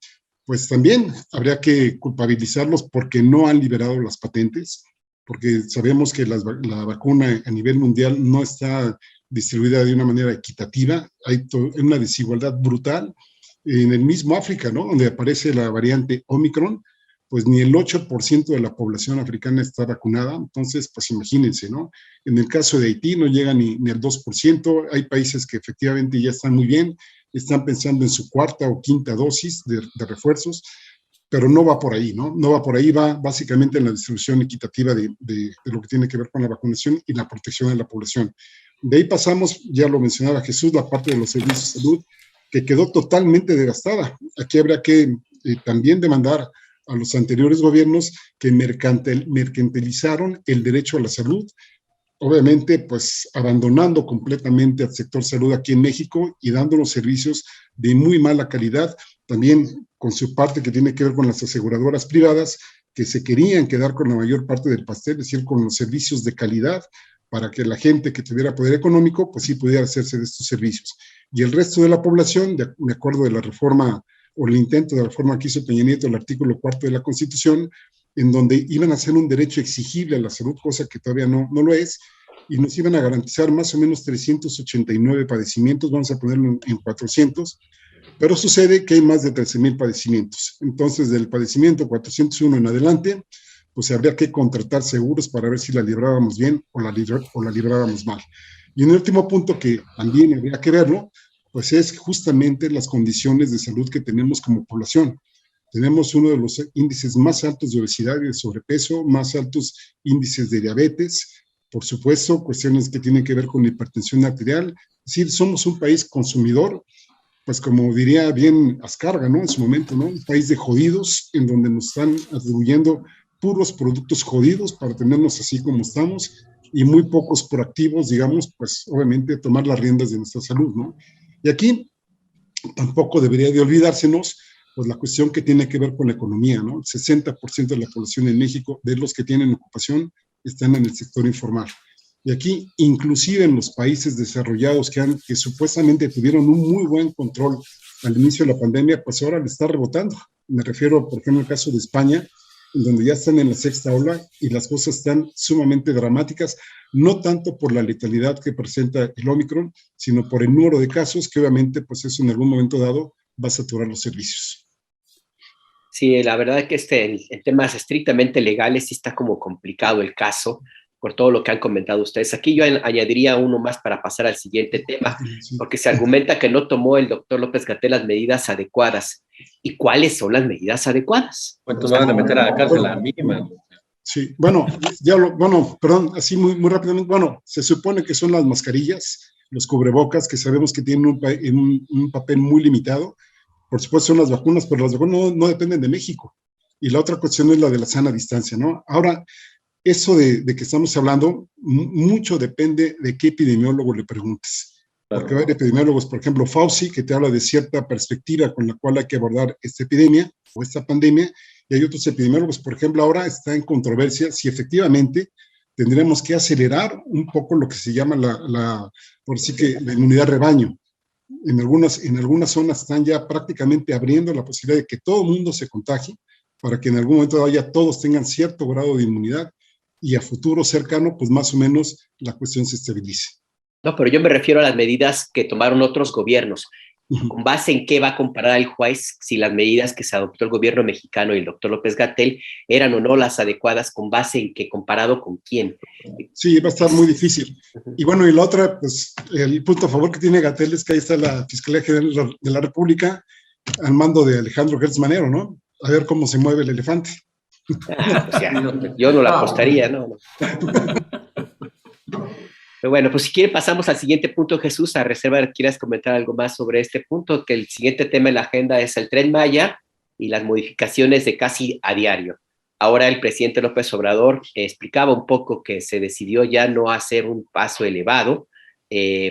pues también habría que culpabilizarlos porque no han liberado las patentes, porque sabemos que la vacuna a nivel mundial no está distribuida de una manera equitativa, hay una desigualdad brutal. En el mismo África, ¿no?, donde aparece la variante Omicron, pues ni el 8% de la población africana está vacunada, entonces pues imagínense, ¿no? En el caso de Haití no llega ni al 2%, hay países que efectivamente ya están muy bien, están pensando en su cuarta o quinta dosis de refuerzos, pero no va por ahí, ¿no? No va por ahí, va básicamente en la distribución equitativa de lo que tiene que ver con la vacunación y la protección de la población. De ahí pasamos, ya lo mencionaba Jesús, la parte de los servicios de salud, que quedó totalmente devastada. Aquí habrá que también demandar a los anteriores gobiernos que mercantilizaron el derecho a la salud, obviamente pues abandonando completamente al sector salud aquí en México y dando los servicios de muy mala calidad, también con su parte que tiene que ver con las aseguradoras privadas, que se querían quedar con la mayor parte del pastel, es decir, con los servicios de calidad, para que la gente que tuviera poder económico, pues sí pudiera hacerse de estos servicios. Y el resto de la población, de acuerdo de la reforma o el intento de reforma que hizo Peña Nieto, el artículo 4 de la Constitución, en donde iban a hacer un derecho exigible a la salud, cosa que todavía no lo es, y nos iban a garantizar más o menos 389 padecimientos, vamos a ponerlo en 400, pero sucede que hay más de 13,000 padecimientos. Entonces, del padecimiento 401 en adelante, pues habría que contratar seguros para ver si la librábamos bien o la librábamos mal. Y un último punto que también habría que verlo, pues es justamente las condiciones de salud que tenemos como población. Tenemos uno de los índices más altos de obesidad y de sobrepeso, más altos índices de diabetes, por supuesto, cuestiones que tienen que ver con hipertensión arterial. Es decir, somos un país consumidor, pues como diría bien Azcárraga, ¿no?, en su momento, ¿no?, un país de jodidos, en donde nos están atribuyendo puros productos jodidos para tenernos así como estamos, y muy pocos proactivos, digamos, pues obviamente tomar las riendas de nuestra salud, ¿no? Y aquí tampoco debería de olvidársenos pues la cuestión que tiene que ver con la economía, ¿no? El 60% de la población en México, de los que tienen ocupación, están en el sector informal. Y aquí, inclusive en los países desarrollados que supuestamente tuvieron un muy buen control al inicio de la pandemia, pues ahora le está rebotando. Me refiero, por ejemplo, al caso de España, en donde ya están en la sexta ola y las cosas están sumamente dramáticas, no tanto por la letalidad que presenta el Omicron, sino por el número de casos que obviamente, pues eso en algún momento dado va a saturar los servicios. Sí, la verdad es que en temas estrictamente legales sí está como complicado el caso, por todo lo que han comentado ustedes. Aquí yo añadiría uno más para pasar al siguiente tema, porque se argumenta que no tomó el doctor López-Gatell las medidas adecuadas. ¿Y cuáles son las medidas adecuadas? ¿Cuántos van a meter a la cárcel a mí, man? Sí, bueno, perdón, así muy rápidamente, bueno, se supone que son las mascarillas, los cubrebocas, que sabemos que tienen un papel muy limitado. Por supuesto son las vacunas, pero las vacunas no dependen de México. Y la otra cuestión es la de la sana distancia, ¿no? Ahora, eso de que estamos hablando, mucho depende de qué epidemiólogo le preguntes. Porque va a haber epidemiólogos, por ejemplo, Fauci, que te habla de cierta perspectiva con la cual hay que abordar esta epidemia o esta pandemia, y hay otros epidemiólogos, por ejemplo, ahora está en controversia si efectivamente tendremos que acelerar un poco lo que se llama por sí que la inmunidad rebaño. En algunas zonas están ya prácticamente abriendo la posibilidad de que todo el mundo se contagie para que en algún momento ya todos tengan cierto grado de inmunidad y a futuro cercano, pues más o menos la cuestión se estabilice. No, pero yo me refiero a las medidas que tomaron otros gobiernos. ¿Con base en qué va a comparar el juez si las medidas que se adoptó el gobierno mexicano y el doctor López-Gatell eran o no las adecuadas? ¿Con base en qué? ¿Comparado con quién? Sí, va a estar muy difícil. Y bueno, y la otra, pues el punto a favor que tiene Gatell es que ahí está la Fiscalía General de la República al mando de Alejandro Gertz Manero, ¿no? A ver cómo se mueve el elefante. Pues ya, yo no la apostaría, ¿no? Pero bueno, pues si quiere pasamos al siguiente punto, Jesús, a reserva de que quieras comentar algo más sobre este punto, que el siguiente tema en la agenda es el Tren Maya y las modificaciones de casi a diario. Ahora el presidente López Obrador explicaba un poco que se decidió ya no hacer un paso elevado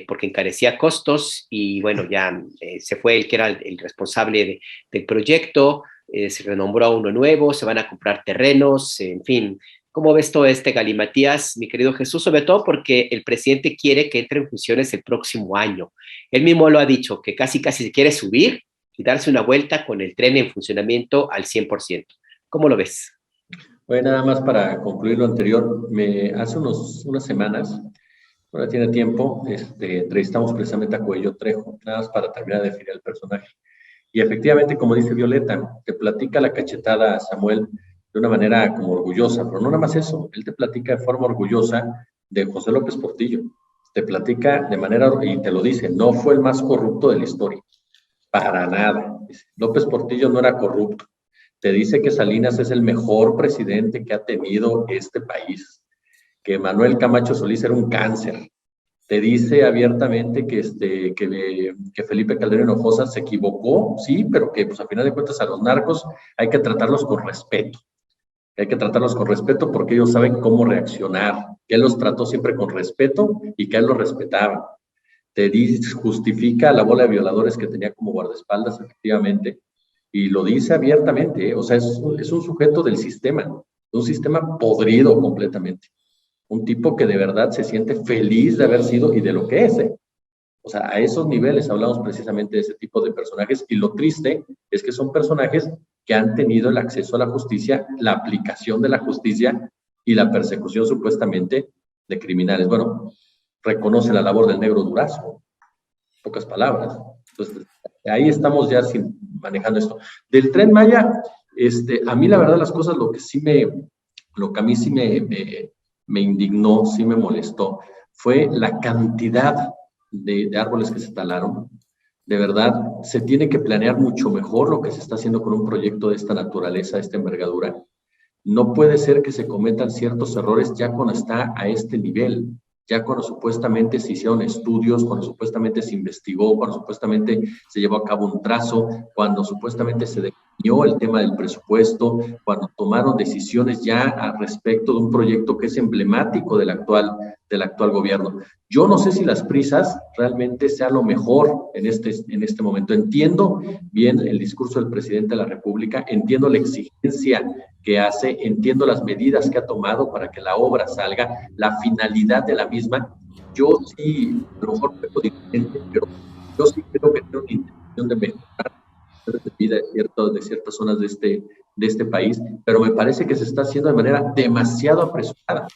porque encarecía costos y bueno, ya se fue el que era el responsable del proyecto, se renombró a uno nuevo, se van a comprar terrenos, en fin. ¿Cómo ves todo este galimatías, mi querido Jesús? Sobre todo porque el presidente quiere que entre en funciones el próximo año. Él mismo lo ha dicho, que casi se quiere subir y darse una vuelta con el tren en funcionamiento al 100%. ¿Cómo lo ves? Bueno, nada más para concluir lo anterior, hace unas semanas, ahora tiene tiempo, entrevistamos precisamente a Cuello Trejo, nada más para terminar de definir el personaje. Y efectivamente, como dice Violeta, te platica la cachetada a Samuel de una manera como orgullosa, pero no nada más eso, él te platica de forma orgullosa de José López Portillo, te platica de manera, y te lo dice, no fue el más corrupto de la historia, para nada. López Portillo no era corrupto, te dice que Salinas es el mejor presidente que ha tenido este país, que Manuel Camacho Solís era un cáncer, te dice abiertamente que Felipe Calderón Hinojosa se equivocó, sí, pero que pues a final de cuentas a los narcos hay que tratarlos con respeto. Hay que tratarlos con respeto porque ellos saben cómo reaccionar, que él los trató siempre con respeto y que él los respetaba. Te justifica la bola de violadores que tenía como guardaespaldas, efectivamente, y lo dice abiertamente, o sea, es un sujeto del sistema, un sistema podrido completamente. Un tipo que de verdad se siente feliz de haber sido y de lo que es, ¿eh? O sea, a esos niveles hablamos precisamente de ese tipo de personajes y lo triste es que son personajes que han tenido el acceso a la justicia, la aplicación de la justicia y la persecución supuestamente de criminales. Bueno, reconoce la labor del negro Durazo, pocas palabras. Entonces, ahí estamos ya manejando esto. Del Tren Maya, a mí la verdad las cosas, lo que a mí sí me indignó, sí me molestó, fue la cantidad de árboles que se talaron. De verdad, se tiene que planear mucho mejor lo que se está haciendo con un proyecto de esta naturaleza, de esta envergadura. No puede ser que se cometan ciertos errores ya cuando está a este nivel, ya cuando supuestamente se hicieron estudios, cuando supuestamente se investigó, cuando supuestamente se llevó a cabo un trazo, cuando supuestamente se definió el tema del presupuesto, cuando tomaron decisiones ya al respecto de un proyecto que es emblemático del actual gobierno. Yo no sé si las prisas realmente sea lo mejor en este momento. Entiendo bien el discurso del presidente de la República, entiendo la exigencia que hace, entiendo las medidas que ha tomado para que la obra salga, la finalidad de la misma. Yo sí, a lo mejor peco diferente, pero yo sí creo que tiene una intención de mejorar la vida de ciertas zonas de este país, pero me parece que se está haciendo de manera demasiado apresurada.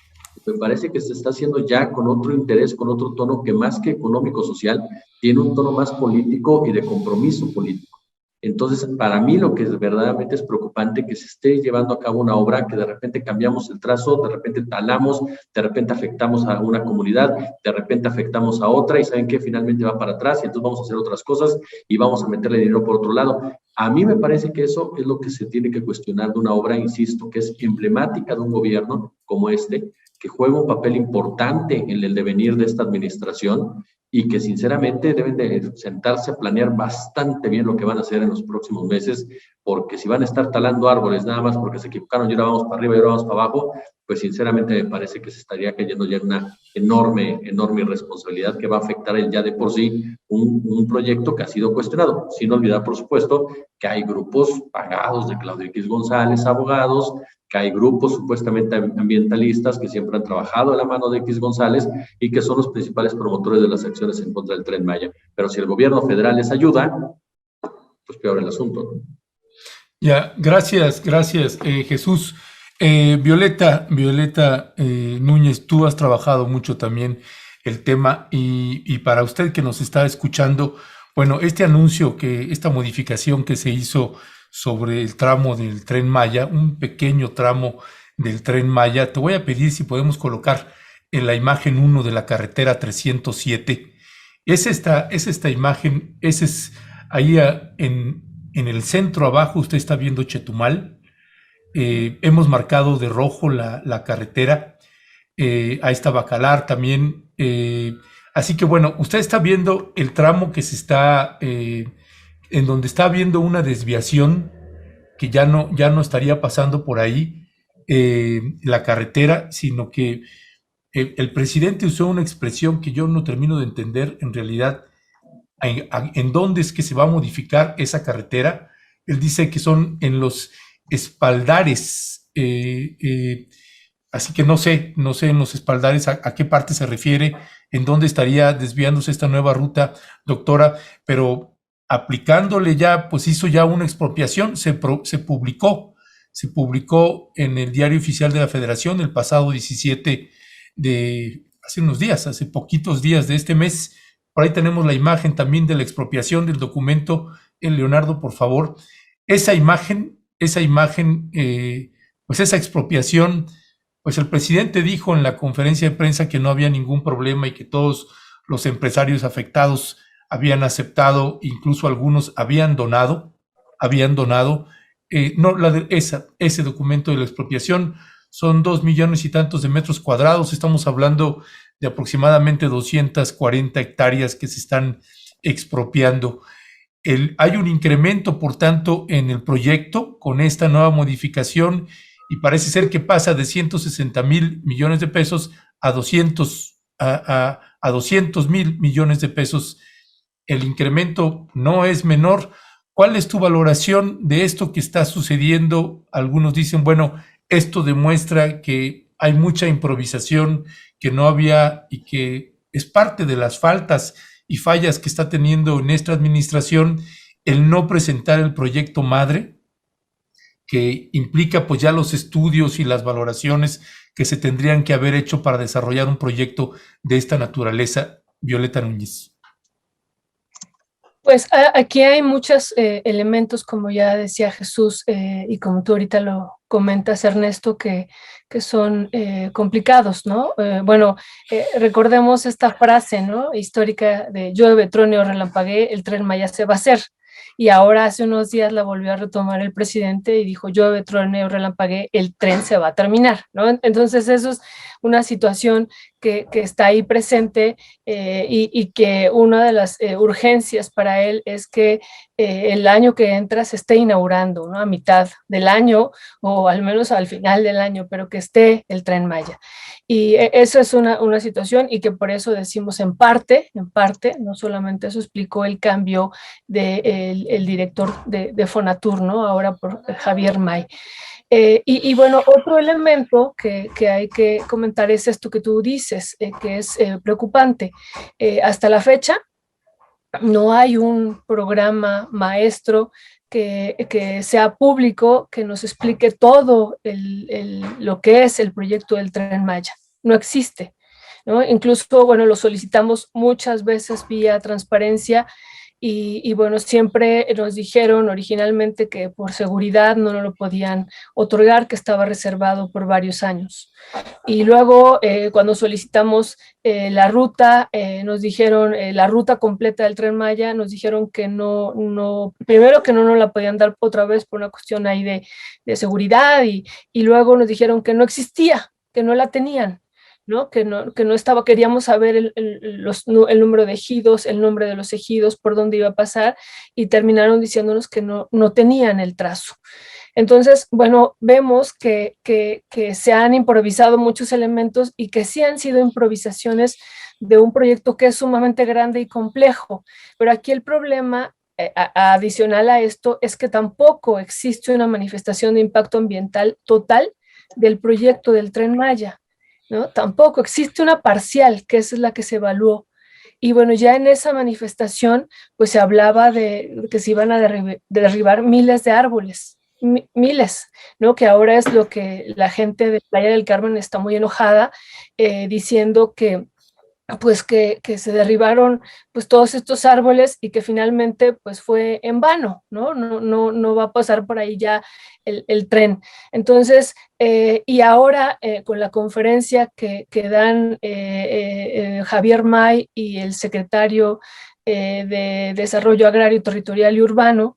Me parece que se está haciendo ya con otro interés, con otro tono que más que económico-social, tiene un tono más político y de compromiso político. Entonces, para mí lo que verdaderamente es preocupante que se esté llevando a cabo una obra que de repente cambiamos el trazo, de repente talamos, de repente afectamos a una comunidad, de repente afectamos a otra y ¿saben qué? Finalmente va para atrás y entonces vamos a hacer otras cosas y vamos a meterle dinero por otro lado. A mí me parece que eso es lo que se tiene que cuestionar de una obra, insisto, que es emblemática de un gobierno como este, que juega un papel importante en el devenir de esta administración y que sinceramente deben de sentarse a planear bastante bien lo que van a hacer en los próximos meses, porque si van a estar talando árboles nada más porque se equivocaron y ahora vamos para arriba y ahora vamos para abajo, pues sinceramente me parece que se estaría cayendo ya en una enorme irresponsabilidad que va a afectar ya de por sí un proyecto que ha sido cuestionado, sin olvidar, por supuesto, que hay grupos pagados de Claudio X González, abogados, que hay grupos supuestamente ambientalistas que siempre han trabajado a la mano de X González y que son los principales promotores de las acciones en contra del Tren Maya. Pero si el gobierno federal les ayuda, pues peor el asunto, ¿no? Ya, gracias, Jesús. Violeta Núñez, tú has trabajado mucho también el tema y para usted que nos está escuchando, bueno, este anuncio, esta modificación que se hizo sobre el tramo del Tren Maya, un pequeño tramo del Tren Maya, te voy a pedir si podemos colocar en la imagen 1 de la carretera 307. Es esta imagen, ese es ahí en el centro abajo, usted está viendo Chetumal. Hemos marcado de rojo la carretera. Ahí está Bacalar también. Así que bueno, usted está viendo el tramo que se está, en donde está habiendo una desviación que ya no estaría pasando por ahí la carretera, sino que el presidente usó una expresión que yo no termino de entender en realidad en dónde es que se va a modificar esa carretera. Él dice que son en los espaldares, así que no sé en los espaldares a qué parte se refiere, en dónde estaría desviándose esta nueva ruta, doctora, pero aplicándole ya, pues hizo ya una expropiación, se publicó en el Diario Oficial de la Federación el pasado 17 hace poquitos días de este mes. Por ahí tenemos la imagen también de la expropiación del documento. Leonardo, por favor. Esa imagen, pues esa expropiación, pues el presidente dijo en la conferencia de prensa que no había ningún problema y que todos los empresarios afectados habían aceptado, incluso algunos habían donado. Ese documento de la expropiación son 2 millones y tantos de metros cuadrados. Estamos hablando de aproximadamente 240 hectáreas que se están expropiando. Hay un incremento, por tanto, en el proyecto con esta nueva modificación y parece ser que pasa de 160,000 millones de pesos a 200,000 millones de pesos. El incremento no es menor. ¿Cuál es tu valoración de esto que está sucediendo? Algunos dicen, bueno, esto demuestra que hay mucha improvisación, que no había y que es parte de las faltas y fallas que está teniendo en esta administración el no presentar el proyecto madre, que implica pues ya los estudios y las valoraciones que se tendrían que haber hecho para desarrollar un proyecto de esta naturaleza. Violeta Núñez. Pues aquí hay muchos elementos, como ya decía Jesús, y como tú ahorita lo comentas, Ernesto, que son complicados, ¿no? Recordemos esta frase, ¿no?, histórica de llueve, truene o relampaguee, el Tren Maya se va a hacer. Y ahora hace unos días la volvió a retomar el presidente y dijo, llueve, truene o relampaguee, el tren se va a terminar, ¿no? Entonces eso es una situación que está ahí presente y que una de las urgencias para él es que el año que entra se esté inaugurando, ¿no?, a mitad del año o al menos al final del año, pero que esté el Tren Maya. Y eso es una situación y que por eso decimos en parte, no solamente eso explicó el cambio del director de Fonatur, ¿no?, ahora por Javier May. Y bueno, otro elemento que hay que comentar es esto que tú dices, que es preocupante. Hasta la fecha no hay un programa maestro que sea público, que nos explique todo lo que es el proyecto del Tren Maya. No existe, ¿no? Incluso, bueno, lo solicitamos muchas veces vía transparencia y bueno, siempre nos dijeron originalmente que por seguridad no nos lo podían otorgar, que estaba reservado por varios años. Y luego, cuando solicitamos la ruta, nos dijeron la ruta completa del Tren Maya, nos dijeron que primero que no nos la podían dar otra vez por una cuestión ahí de seguridad, y luego nos dijeron que no existía, que no la tenían, ¿no? Que no estaba, queríamos saber el número de ejidos, el nombre de los ejidos, por dónde iba a pasar, y terminaron diciéndonos que no tenían el trazo. Entonces, bueno, vemos que se han improvisado muchos elementos y que sí han sido improvisaciones de un proyecto que es sumamente grande y complejo, pero aquí el problema adicional a esto es que tampoco existe una manifestación de impacto ambiental total del proyecto del Tren Maya, ¿no? Tampoco existe una parcial, que es la que se evaluó. Y bueno, ya en esa manifestación, pues se hablaba de que se iban a derribar miles de árboles, miles, ¿no? Que ahora es lo que la gente de Playa del Carmen está muy enojada, diciendo que pues que se derribaron pues todos estos árboles y que finalmente pues fue en vano, ¿no? No va a pasar por ahí ya el tren. Entonces, y ahora con la conferencia que dan Javier May y el secretario de Desarrollo Agrario, Territorial y Urbano,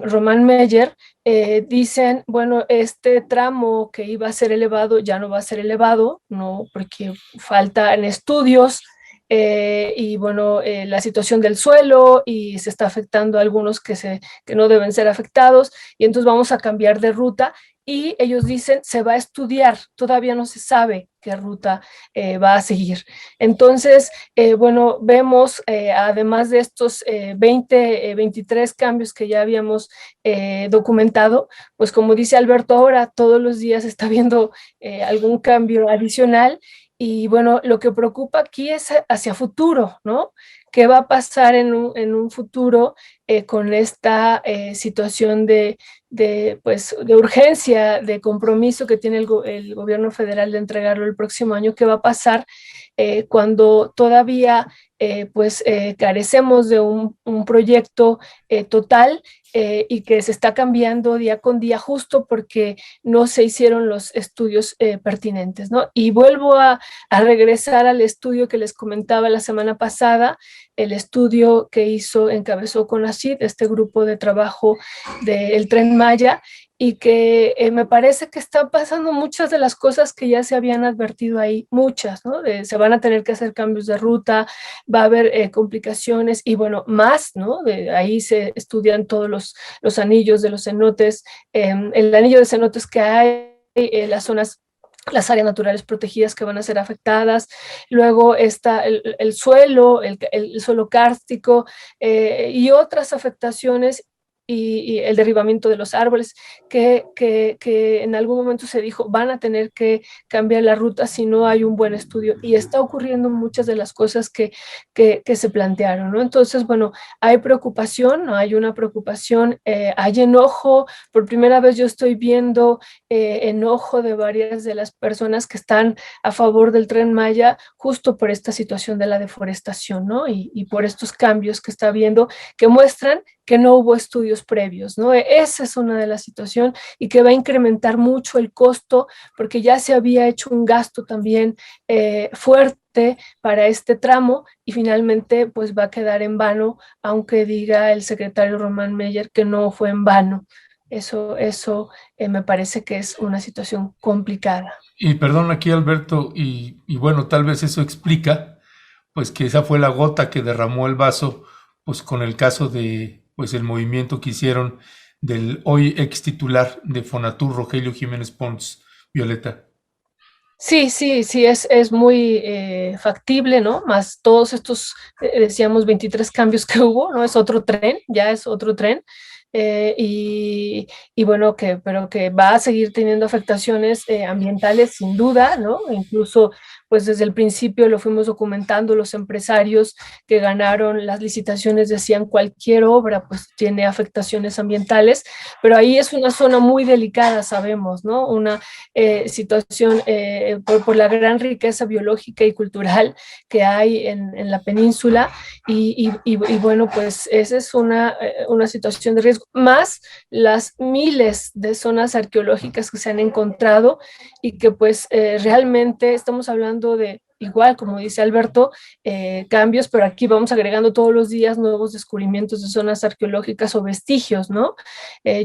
Román Meyer, dicen, bueno, este tramo que iba a ser elevado ya no va a ser elevado, no, porque faltan estudios, y bueno, la situación del suelo, y se está afectando a algunos que no deben ser afectados, y entonces vamos a cambiar de ruta, y ellos dicen, se va a estudiar, todavía no se sabe qué ruta va a seguir. Entonces, bueno, vemos, además de estos 23 cambios que ya habíamos documentado, pues como dice Alberto ahora, todos los días está habiendo algún cambio adicional, y bueno, lo que preocupa aquí es hacia futuro, ¿no? ¿Qué va a pasar en un futuro con esta situación pues, de urgencia, de compromiso que tiene el gobierno federal de entregarlo el próximo año? ¿Qué va a pasar cuando todavía pues carecemos de un proyecto total y que se está cambiando día con día justo porque no se hicieron los estudios pertinentes, ¿no? Y vuelvo a regresar al estudio que les comentaba la semana pasada, el estudio que encabezó CONACYT, este grupo de trabajo del Tren Maya, y que me parece que están pasando muchas de las cosas que ya se habían advertido ahí, muchas, ¿no? Se van a tener que hacer cambios de ruta, va a haber complicaciones, y bueno, más, ¿no? Ahí se estudian todos los anillos de los cenotes, el anillo de cenotes que hay, las áreas naturales protegidas que van a ser afectadas, luego está el suelo, el suelo kárstico, y otras afectaciones, y el derribamiento de los árboles, que en algún momento se dijo, van a tener que cambiar la ruta si no hay un buen estudio, y está ocurriendo muchas de las cosas que se plantearon, ¿no? Entonces, bueno, hay preocupación, hay una preocupación, hay enojo. Por primera vez yo estoy viendo enojo de varias de las personas que están a favor del Tren Maya, justo por esta situación de la deforestación, ¿no? Y por estos cambios que está habiendo, que muestran que no hubo estudios previos, ¿no? Esa es una de las situaciones, y que va a incrementar mucho el costo, porque ya se había hecho un gasto también fuerte para este tramo, y finalmente pues va a quedar en vano, aunque diga el secretario Román Meyer que no fue en vano. Eso me parece que es una situación complicada. Y perdón aquí, Alberto, y bueno, tal vez eso explica, pues que esa fue la gota que derramó el vaso, pues con el caso de, pues el movimiento que hicieron del hoy ex titular de Fonatur, Rogelio Jiménez Pons. Violeta. Sí, es muy factible, ¿no? Más todos estos, decíamos, 23 cambios que hubo, ¿no? Es otro tren, ya es otro tren. Y bueno, pero que va a seguir teniendo afectaciones ambientales sin duda, ¿no? Incluso pues desde el principio lo fuimos documentando. Los empresarios que ganaron las licitaciones decían cualquier obra pues tiene afectaciones ambientales, pero ahí es una zona muy delicada, sabemos, ¿no? Una situación por la gran riqueza biológica y cultural que hay en la península y bueno, pues esa es una situación de riesgo, más las miles de zonas arqueológicas que se han encontrado y que pues realmente estamos hablando de, igual como dice Alberto, cambios, pero aquí vamos agregando todos los días nuevos descubrimientos de zonas arqueológicas o vestigios, ¿no?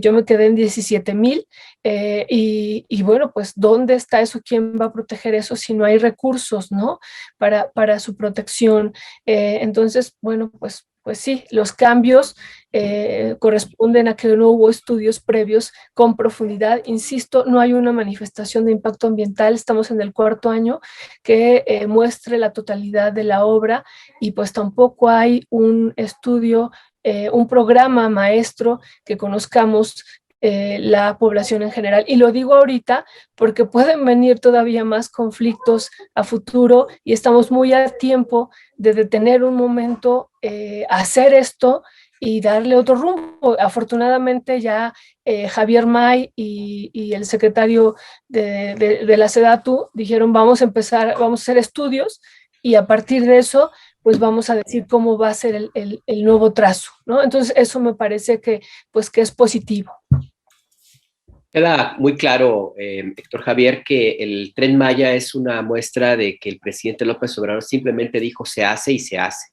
Yo me quedé en 17,000 y bueno, pues ¿dónde está eso? ¿Quién va a proteger eso si no hay recursos, ¿no? Para su protección. Entonces, bueno, pues sí, los cambios corresponden a que no hubo estudios previos con profundidad. Insisto, no hay una manifestación de impacto ambiental, estamos en el 4º año que muestre la totalidad de la obra y pues tampoco hay un estudio, un programa maestro que conozcamos la población en general. Y lo digo ahorita porque pueden venir todavía más conflictos a futuro y estamos muy a tiempo de detener un momento, hacer esto y darle otro rumbo. Afortunadamente ya Javier May y el secretario de la SEDATU dijeron vamos a empezar, vamos a hacer estudios y a partir de eso pues vamos a decir cómo va a ser el nuevo trazo, ¿no? Entonces eso me parece que es positivo. Queda muy claro, Héctor Javier, que el Tren Maya es una muestra de que el presidente López Obrador simplemente dijo se hace y se hace.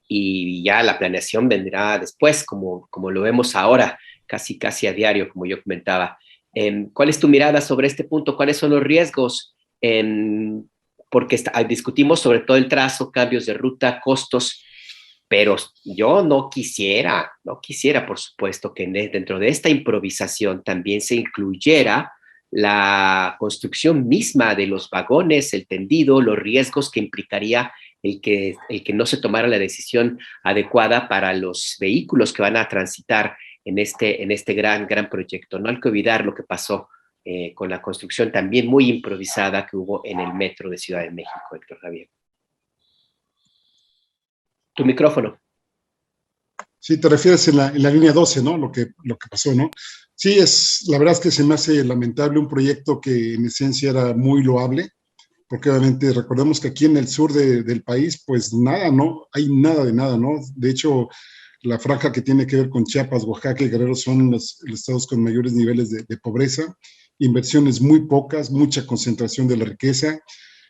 Y ya la planeación vendrá después, como lo vemos ahora, casi a diario, como yo comentaba. ¿Cuál es tu mirada sobre este punto? ¿Cuáles son los riesgos? Porque discutimos sobre todo el trazo, cambios de ruta, costos, pero yo no quisiera, por supuesto, que dentro de esta improvisación también se incluyera la construcción misma de los vagones, el tendido, los riesgos que implicaría el que no se tomara la decisión adecuada para los vehículos que van a transitar en este gran proyecto. No hay que olvidar lo que pasó con la construcción también muy improvisada que hubo en el metro de Ciudad de México, Héctor Javier. Tu micrófono. Sí, te refieres en la línea 12, ¿no? Lo que pasó, ¿no? Sí, la verdad es que se me hace lamentable un proyecto que en esencia era muy loable, porque obviamente recordemos que aquí en el sur del país, pues nada, ¿no? Hay nada de nada, ¿no? De hecho, la franja que tiene que ver con Chiapas, Oaxaca y Guerrero son los estados con mayores niveles de pobreza, inversiones muy pocas, mucha concentración de la riqueza,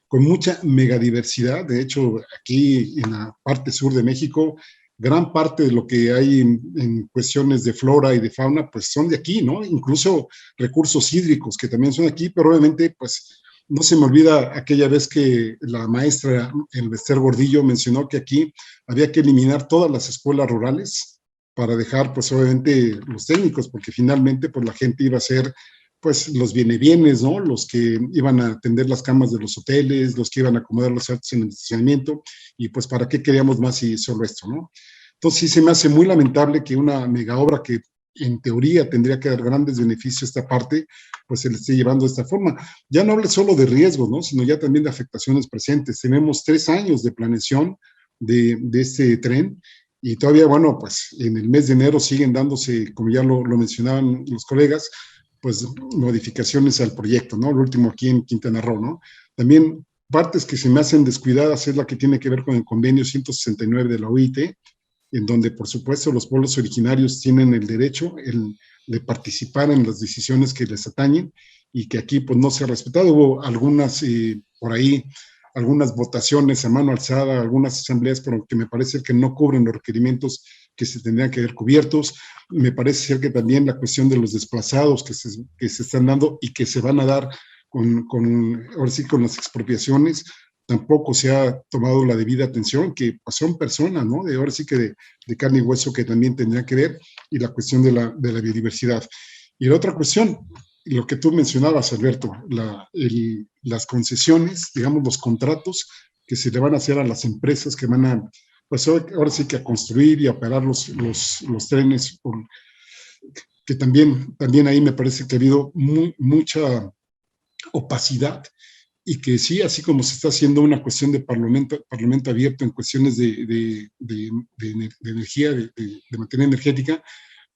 con mucha megadiversidad. De hecho, aquí en la parte sur de México, gran parte de lo que hay en cuestiones de flora y de fauna, pues son de aquí, ¿no? Incluso recursos hídricos que también son aquí, pero obviamente, pues no se me olvida aquella vez que la maestra Esther Gordillo mencionó que aquí había que eliminar todas las escuelas rurales para dejar, pues obviamente, los técnicos, porque finalmente, pues la gente iba a ser, pues los bienes, ¿no? Los que iban a atender las camas de los hoteles, los que iban a acomodar los autos en el estacionamiento, y pues para qué queríamos más si solo esto, ¿no? Entonces sí se me hace muy lamentable que una mega obra que en teoría tendría que dar grandes beneficios a esta parte, pues se le esté llevando de esta forma. Ya no hable solo de riesgos, ¿no? Sino ya también de afectaciones presentes. Tenemos 3 años de planeación de este tren y todavía, bueno, pues en el mes de enero siguen dándose, como ya lo mencionaban los colegas, pues modificaciones al proyecto, ¿no? Lo último aquí en Quintana Roo, ¿no? También partes que se me hacen descuidadas es la que tiene que ver con el convenio 169 de la OIT, en donde, por supuesto, los pueblos originarios tienen el derecho de participar en las decisiones que les atañen y que aquí, pues, no se ha respetado. Hubo algunas, por ahí, algunas votaciones a mano alzada, algunas asambleas, pero que me parece que no cubren los requerimientos que se tendrían que ver cubiertos. Me parece ser que también la cuestión de los desplazados que se están dando y que se van a dar ahora sí, con las expropiaciones, tampoco se ha tomado la debida atención, que pues, son personas, ¿no? Ahora sí que de carne y hueso que también tendrían que ver, y la cuestión de la biodiversidad. Y la otra cuestión, lo que tú mencionabas, Alberto, las concesiones, digamos, los contratos que se le van a hacer a las empresas que van a, pues ahora sí que a construir y a operar los trenes, que también ahí me parece que ha habido mucha opacidad y que sí, así como se está haciendo una cuestión de parlamento abierto en cuestiones de energía, de materia energética,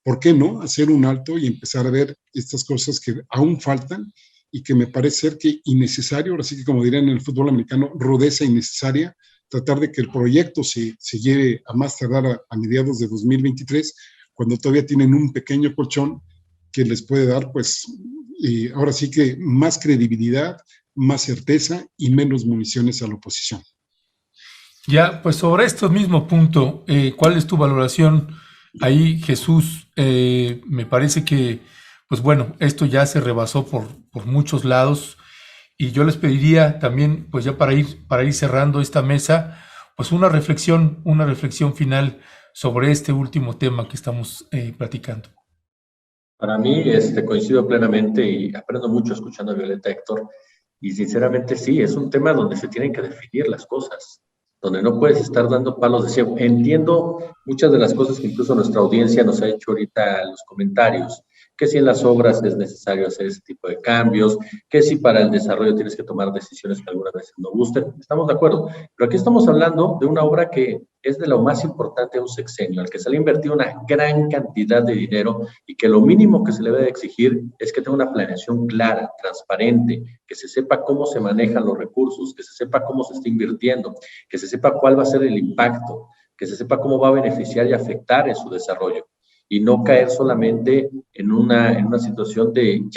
¿por qué no hacer un alto y empezar a ver estas cosas que aún faltan y que me parece ser que innecesario, ahora sí que como dirían en el fútbol americano, rudeza innecesaria, tratar de que el proyecto se lleve a más tardar a mediados de 2023, cuando todavía tienen un pequeño colchón que les puede dar, pues, ahora sí que más credibilidad, más certeza y menos municiones a la oposición. Ya, pues sobre este mismo punto, ¿cuál es tu valoración ahí, Jesús? Me parece que, pues bueno, esto ya se rebasó por muchos lados y yo les pediría también, pues ya para ir cerrando esta mesa, pues una reflexión final sobre este último tema que estamos platicando. Para mí, coincido plenamente y aprendo mucho escuchando a Violeta, Héctor, y sinceramente sí, es un tema donde se tienen que definir las cosas, donde no puedes estar dando palos de ciego. Entiendo muchas de las cosas que incluso nuestra audiencia nos ha hecho ahorita en los comentarios, que si en las obras es necesario hacer ese tipo de cambios, que si para el desarrollo tienes que tomar decisiones que algunas veces no gusten, estamos de acuerdo, pero aquí estamos hablando de una obra que es de lo más importante de un sexenio, al que se le ha invertido una gran cantidad de dinero y que lo mínimo que se le debe exigir es que tenga una planeación clara, transparente, que se sepa cómo se manejan los recursos, que se sepa cómo se está invirtiendo, que se sepa cuál va a ser el impacto, que se sepa cómo va a beneficiar y afectar en su desarrollo y no caer solamente en una situación de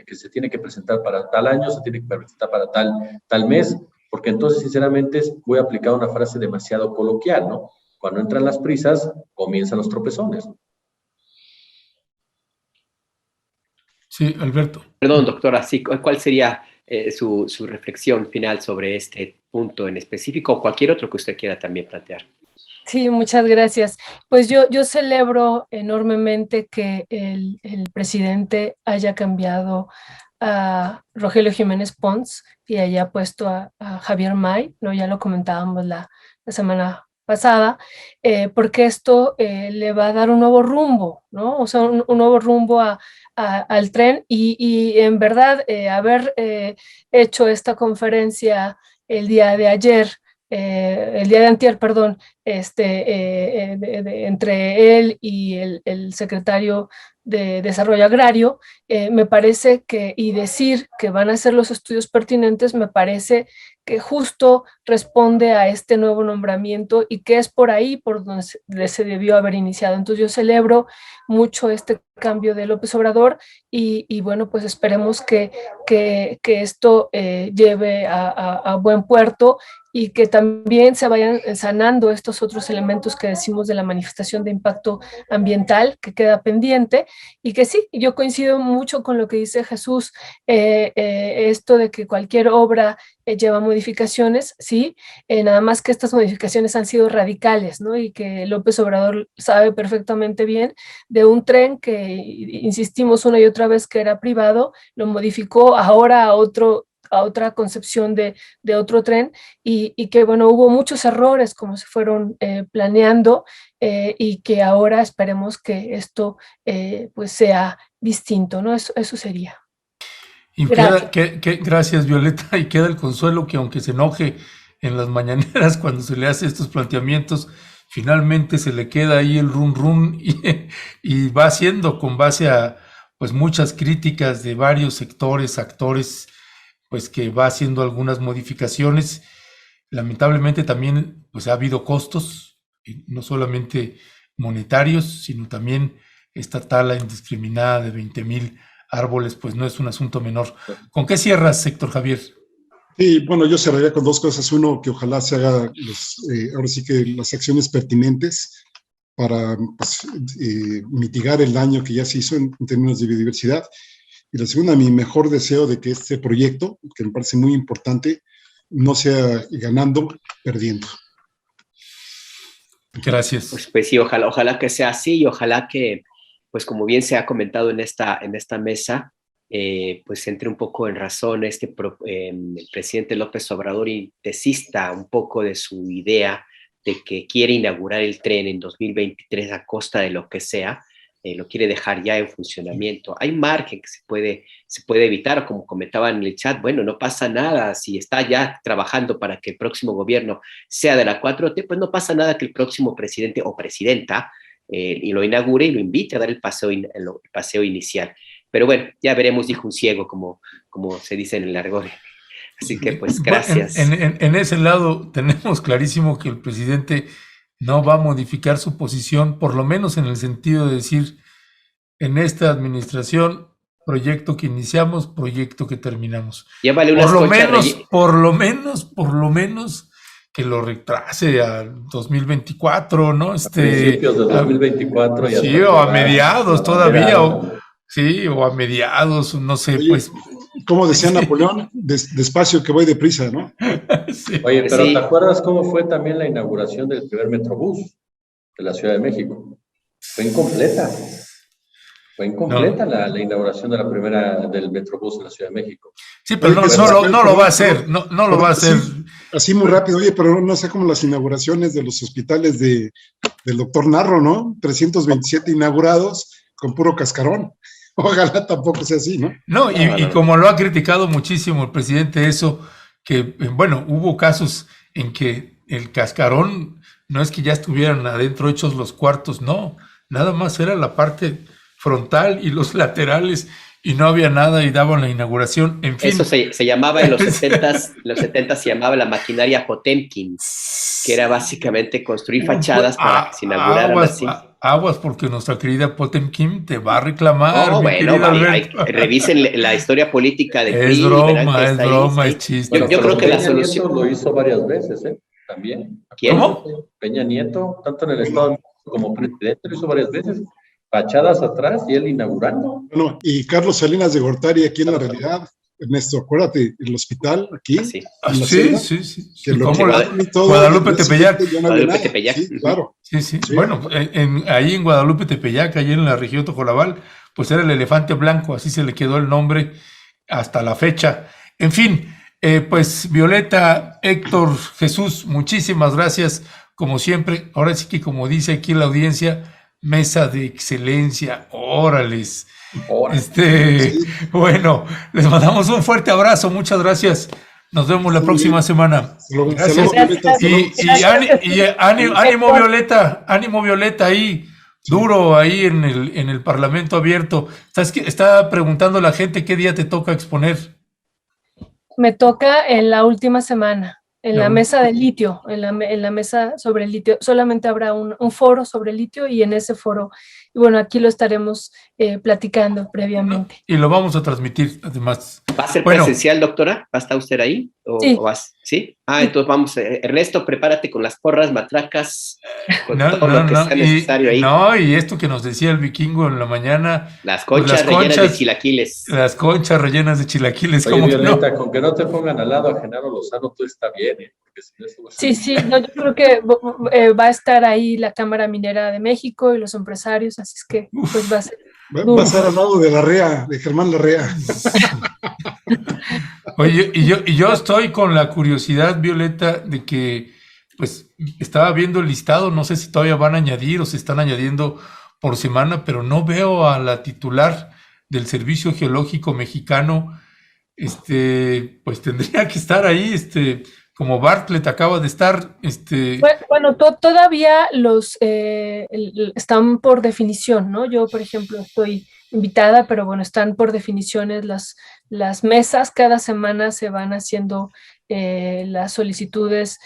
que se tiene que presentar para tal año, se tiene que presentar para tal mes, porque entonces, sinceramente, voy a aplicar una frase demasiado coloquial, ¿no? Cuando entran las prisas, comienzan los tropezones. Sí, Alberto. Perdón, doctora, sí, ¿cuál sería su reflexión final sobre este punto en específico o cualquier otro que usted quiera también plantear? Sí, muchas gracias. Pues yo celebro enormemente que el presidente haya cambiado a Rogelio Jiménez Pons y haya puesto a Javier May, ¿no? Ya lo comentábamos la semana pasada, porque esto le va a dar un nuevo rumbo, ¿no? O sea, un nuevo rumbo al tren y en verdad haber hecho esta conferencia el día de ayer, el día de antier, perdón, entre él y el secretario de Desarrollo Agrario, me parece que, y decir que van a hacer los estudios pertinentes, me parece que justo responde a este nuevo nombramiento y que es por ahí por donde se debió haber iniciado. Entonces yo celebro mucho este cambio de López Obrador y bueno, pues esperemos que esto lleve a buen puerto y que también se vayan sanando estos otros elementos que decimos de la manifestación de impacto ambiental que queda pendiente y que sí, yo coincido mucho con lo que dice Jesús, esto de que cualquier obra lleva modificaciones, sí, nada más que estas modificaciones han sido radicales, ¿no? Y que López Obrador sabe perfectamente bien de un tren que insistimos una y otra vez que era privado, lo modificó ahora a otra concepción de otro tren y que, bueno, hubo muchos errores como se fueron planeando y que ahora esperemos que esto pues sea distinto, ¿no? Eso sería. Y gracias, Violeta, y queda el consuelo que aunque se enoje en las mañaneras cuando se le hace estos planteamientos, finalmente se le queda ahí el run y va haciendo con base a pues muchas críticas de varios sectores, actores, pues que va haciendo algunas modificaciones. Lamentablemente también pues ha habido costos, no solamente monetarios, sino también esta tala indiscriminada de 20,000 árboles, pues no es un asunto menor. ¿Con qué cierras, Héctor Javier? Sí, bueno, yo cerraría con dos cosas. Uno, que ojalá se haga ahora sí que las acciones pertinentes para pues, mitigar el daño que ya se hizo en términos de biodiversidad. Y la segunda, mi mejor deseo de que este proyecto, que me parece muy importante, no sea ganando, perdiendo. Gracias. Pues sí, ojalá que sea así y ojalá que, pues como bien se ha comentado en esta mesa, pues entre un poco en razón el presidente López Obrador y desista un poco de su idea de que quiere inaugurar el tren en 2023 a costa de lo que sea, lo quiere dejar ya en funcionamiento. Hay margen que se puede evitar, o como comentaban en el chat, bueno, no pasa nada, si está ya trabajando para que el próximo gobierno sea de la 4T, pues no pasa nada que el próximo presidente o presidenta y lo inaugure y lo invite a dar el paseo inicial. Pero bueno, ya veremos, dijo un ciego, como se dice en el argot. Así que pues gracias. En ese lado tenemos clarísimo que el presidente no va a modificar su posición, por lo menos en el sentido de decir, en esta administración, proyecto que iniciamos, proyecto que terminamos. Llévale unas por lo menos que lo retrase a 2024, ¿no? A principios de 2024. Sí, o a mediados todavía, o a mediados, no sé, Oye, pues. Como decía Napoleón, despacio que voy deprisa, ¿no? Sí. Oye, pero ¿te acuerdas cómo fue también la inauguración del primer Metrobús de la Ciudad de México? Fue incompleta. La inauguración de la primera del Metrobús de la Ciudad de México. Sí, pero no lo va a hacer, no lo va a hacer. Así muy rápido, oye, pero no sé cómo las inauguraciones de los hospitales del doctor Narro, ¿no? 327 inaugurados con puro cascarón. Ojalá tampoco sea así, ¿no? No, y como lo ha criticado muchísimo el presidente eso, que, bueno, hubo casos en que el cascarón no es que ya estuvieran adentro hechos los cuartos, no, nada más era la parte frontal y los laterales y no había nada y daban la inauguración, en fin. Eso se llamaba en los 70 se llamaba la maquinaria Potemkin, que era básicamente construir fachadas para que se inauguraran así. Aguas, porque nuestra querida Potemkin te va a reclamar. No, bueno, revisen la historia política de PRI. Es broma, es chiste. Bueno, yo creo que la solución Nieto lo hizo varias veces, también. ¿Quién? ¿Cómo? Peña Nieto, tanto en el Estado de México como presidente, lo hizo varias veces. Fachadas atrás y él inaugurando. Bueno, y Carlos Salinas de Gortari aquí en la realidad, Ernesto, acuérdate, el hospital aquí. Sí. Sí. Que lo Guadalupe Tepeyac. Guadalupe Tepeyac. Sí, claro. Sí. Bueno, ahí en Guadalupe Tepeyac, ahí en la región Tojolabal, pues era el elefante blanco, así se le quedó el nombre hasta la fecha. En fin, pues Violeta, Héctor, Jesús, muchísimas gracias, como siempre. Ahora sí que, como dice aquí la audiencia, mesa de excelencia, órales. Bueno, les mandamos un fuerte abrazo, muchas gracias. Nos vemos la próxima semana. Gracias. Y ánimo Violeta ahí, duro ahí en el Parlamento abierto. Está preguntando la gente qué día te toca exponer. Me toca en la última semana. En la mesa de litio, en la mesa sobre el litio, solamente habrá un foro sobre el litio y en ese foro, y bueno, aquí lo estaremos platicando previamente. Y lo vamos a transmitir, además. ¿Va a ser presencial, doctora? ¿Va a estar usted ahí? Sí. ¿Sí? Entonces vamos, Ernesto, prepárate con las porras, matracas, con todo lo que sea necesario ahí. No, y esto que nos decía el vikingo en la mañana. Las conchas rellenas de chilaquiles. Las conchas rellenas de chilaquiles. Oye, Violeta, con que no te pongan al lado a Genaro Lozano, tú está bien, porque si no, esto va a ser... Sí, no, yo creo que va a estar ahí la Cámara Minera de México y los empresarios, así es que pues va a ser... Va a estar al lado de Larrea, de Germán Larrea. Oye, y yo estoy con la curiosidad, Violeta, de que, pues, estaba viendo el listado, no sé si todavía van a añadir o se están añadiendo por semana, pero no veo a la titular del Servicio Geológico Mexicano, pues tendría que estar ahí, como Bartlett acaba de estar, Bueno, todavía los están por definición, ¿no? Yo, por ejemplo, estoy invitada, pero bueno, están por definiciones las mesas. Cada semana se van haciendo las solicitudes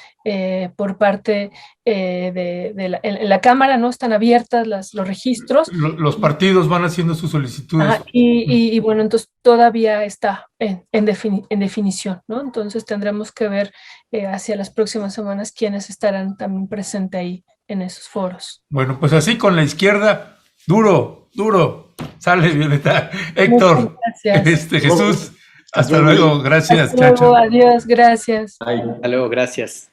por parte en la Cámara, ¿no? Están abiertas los registros. Los partidos van haciendo sus solicitudes. Y bueno, entonces todavía está en definición, ¿no? Entonces tendremos que ver hacia las próximas semanas quiénes estarán también presentes ahí en esos foros. Bueno, pues así con la izquierda, duro. Sale, Violeta. Héctor, Jesús, hasta luego, gracias. Hasta luego, adiós, gracias. Hasta luego, gracias.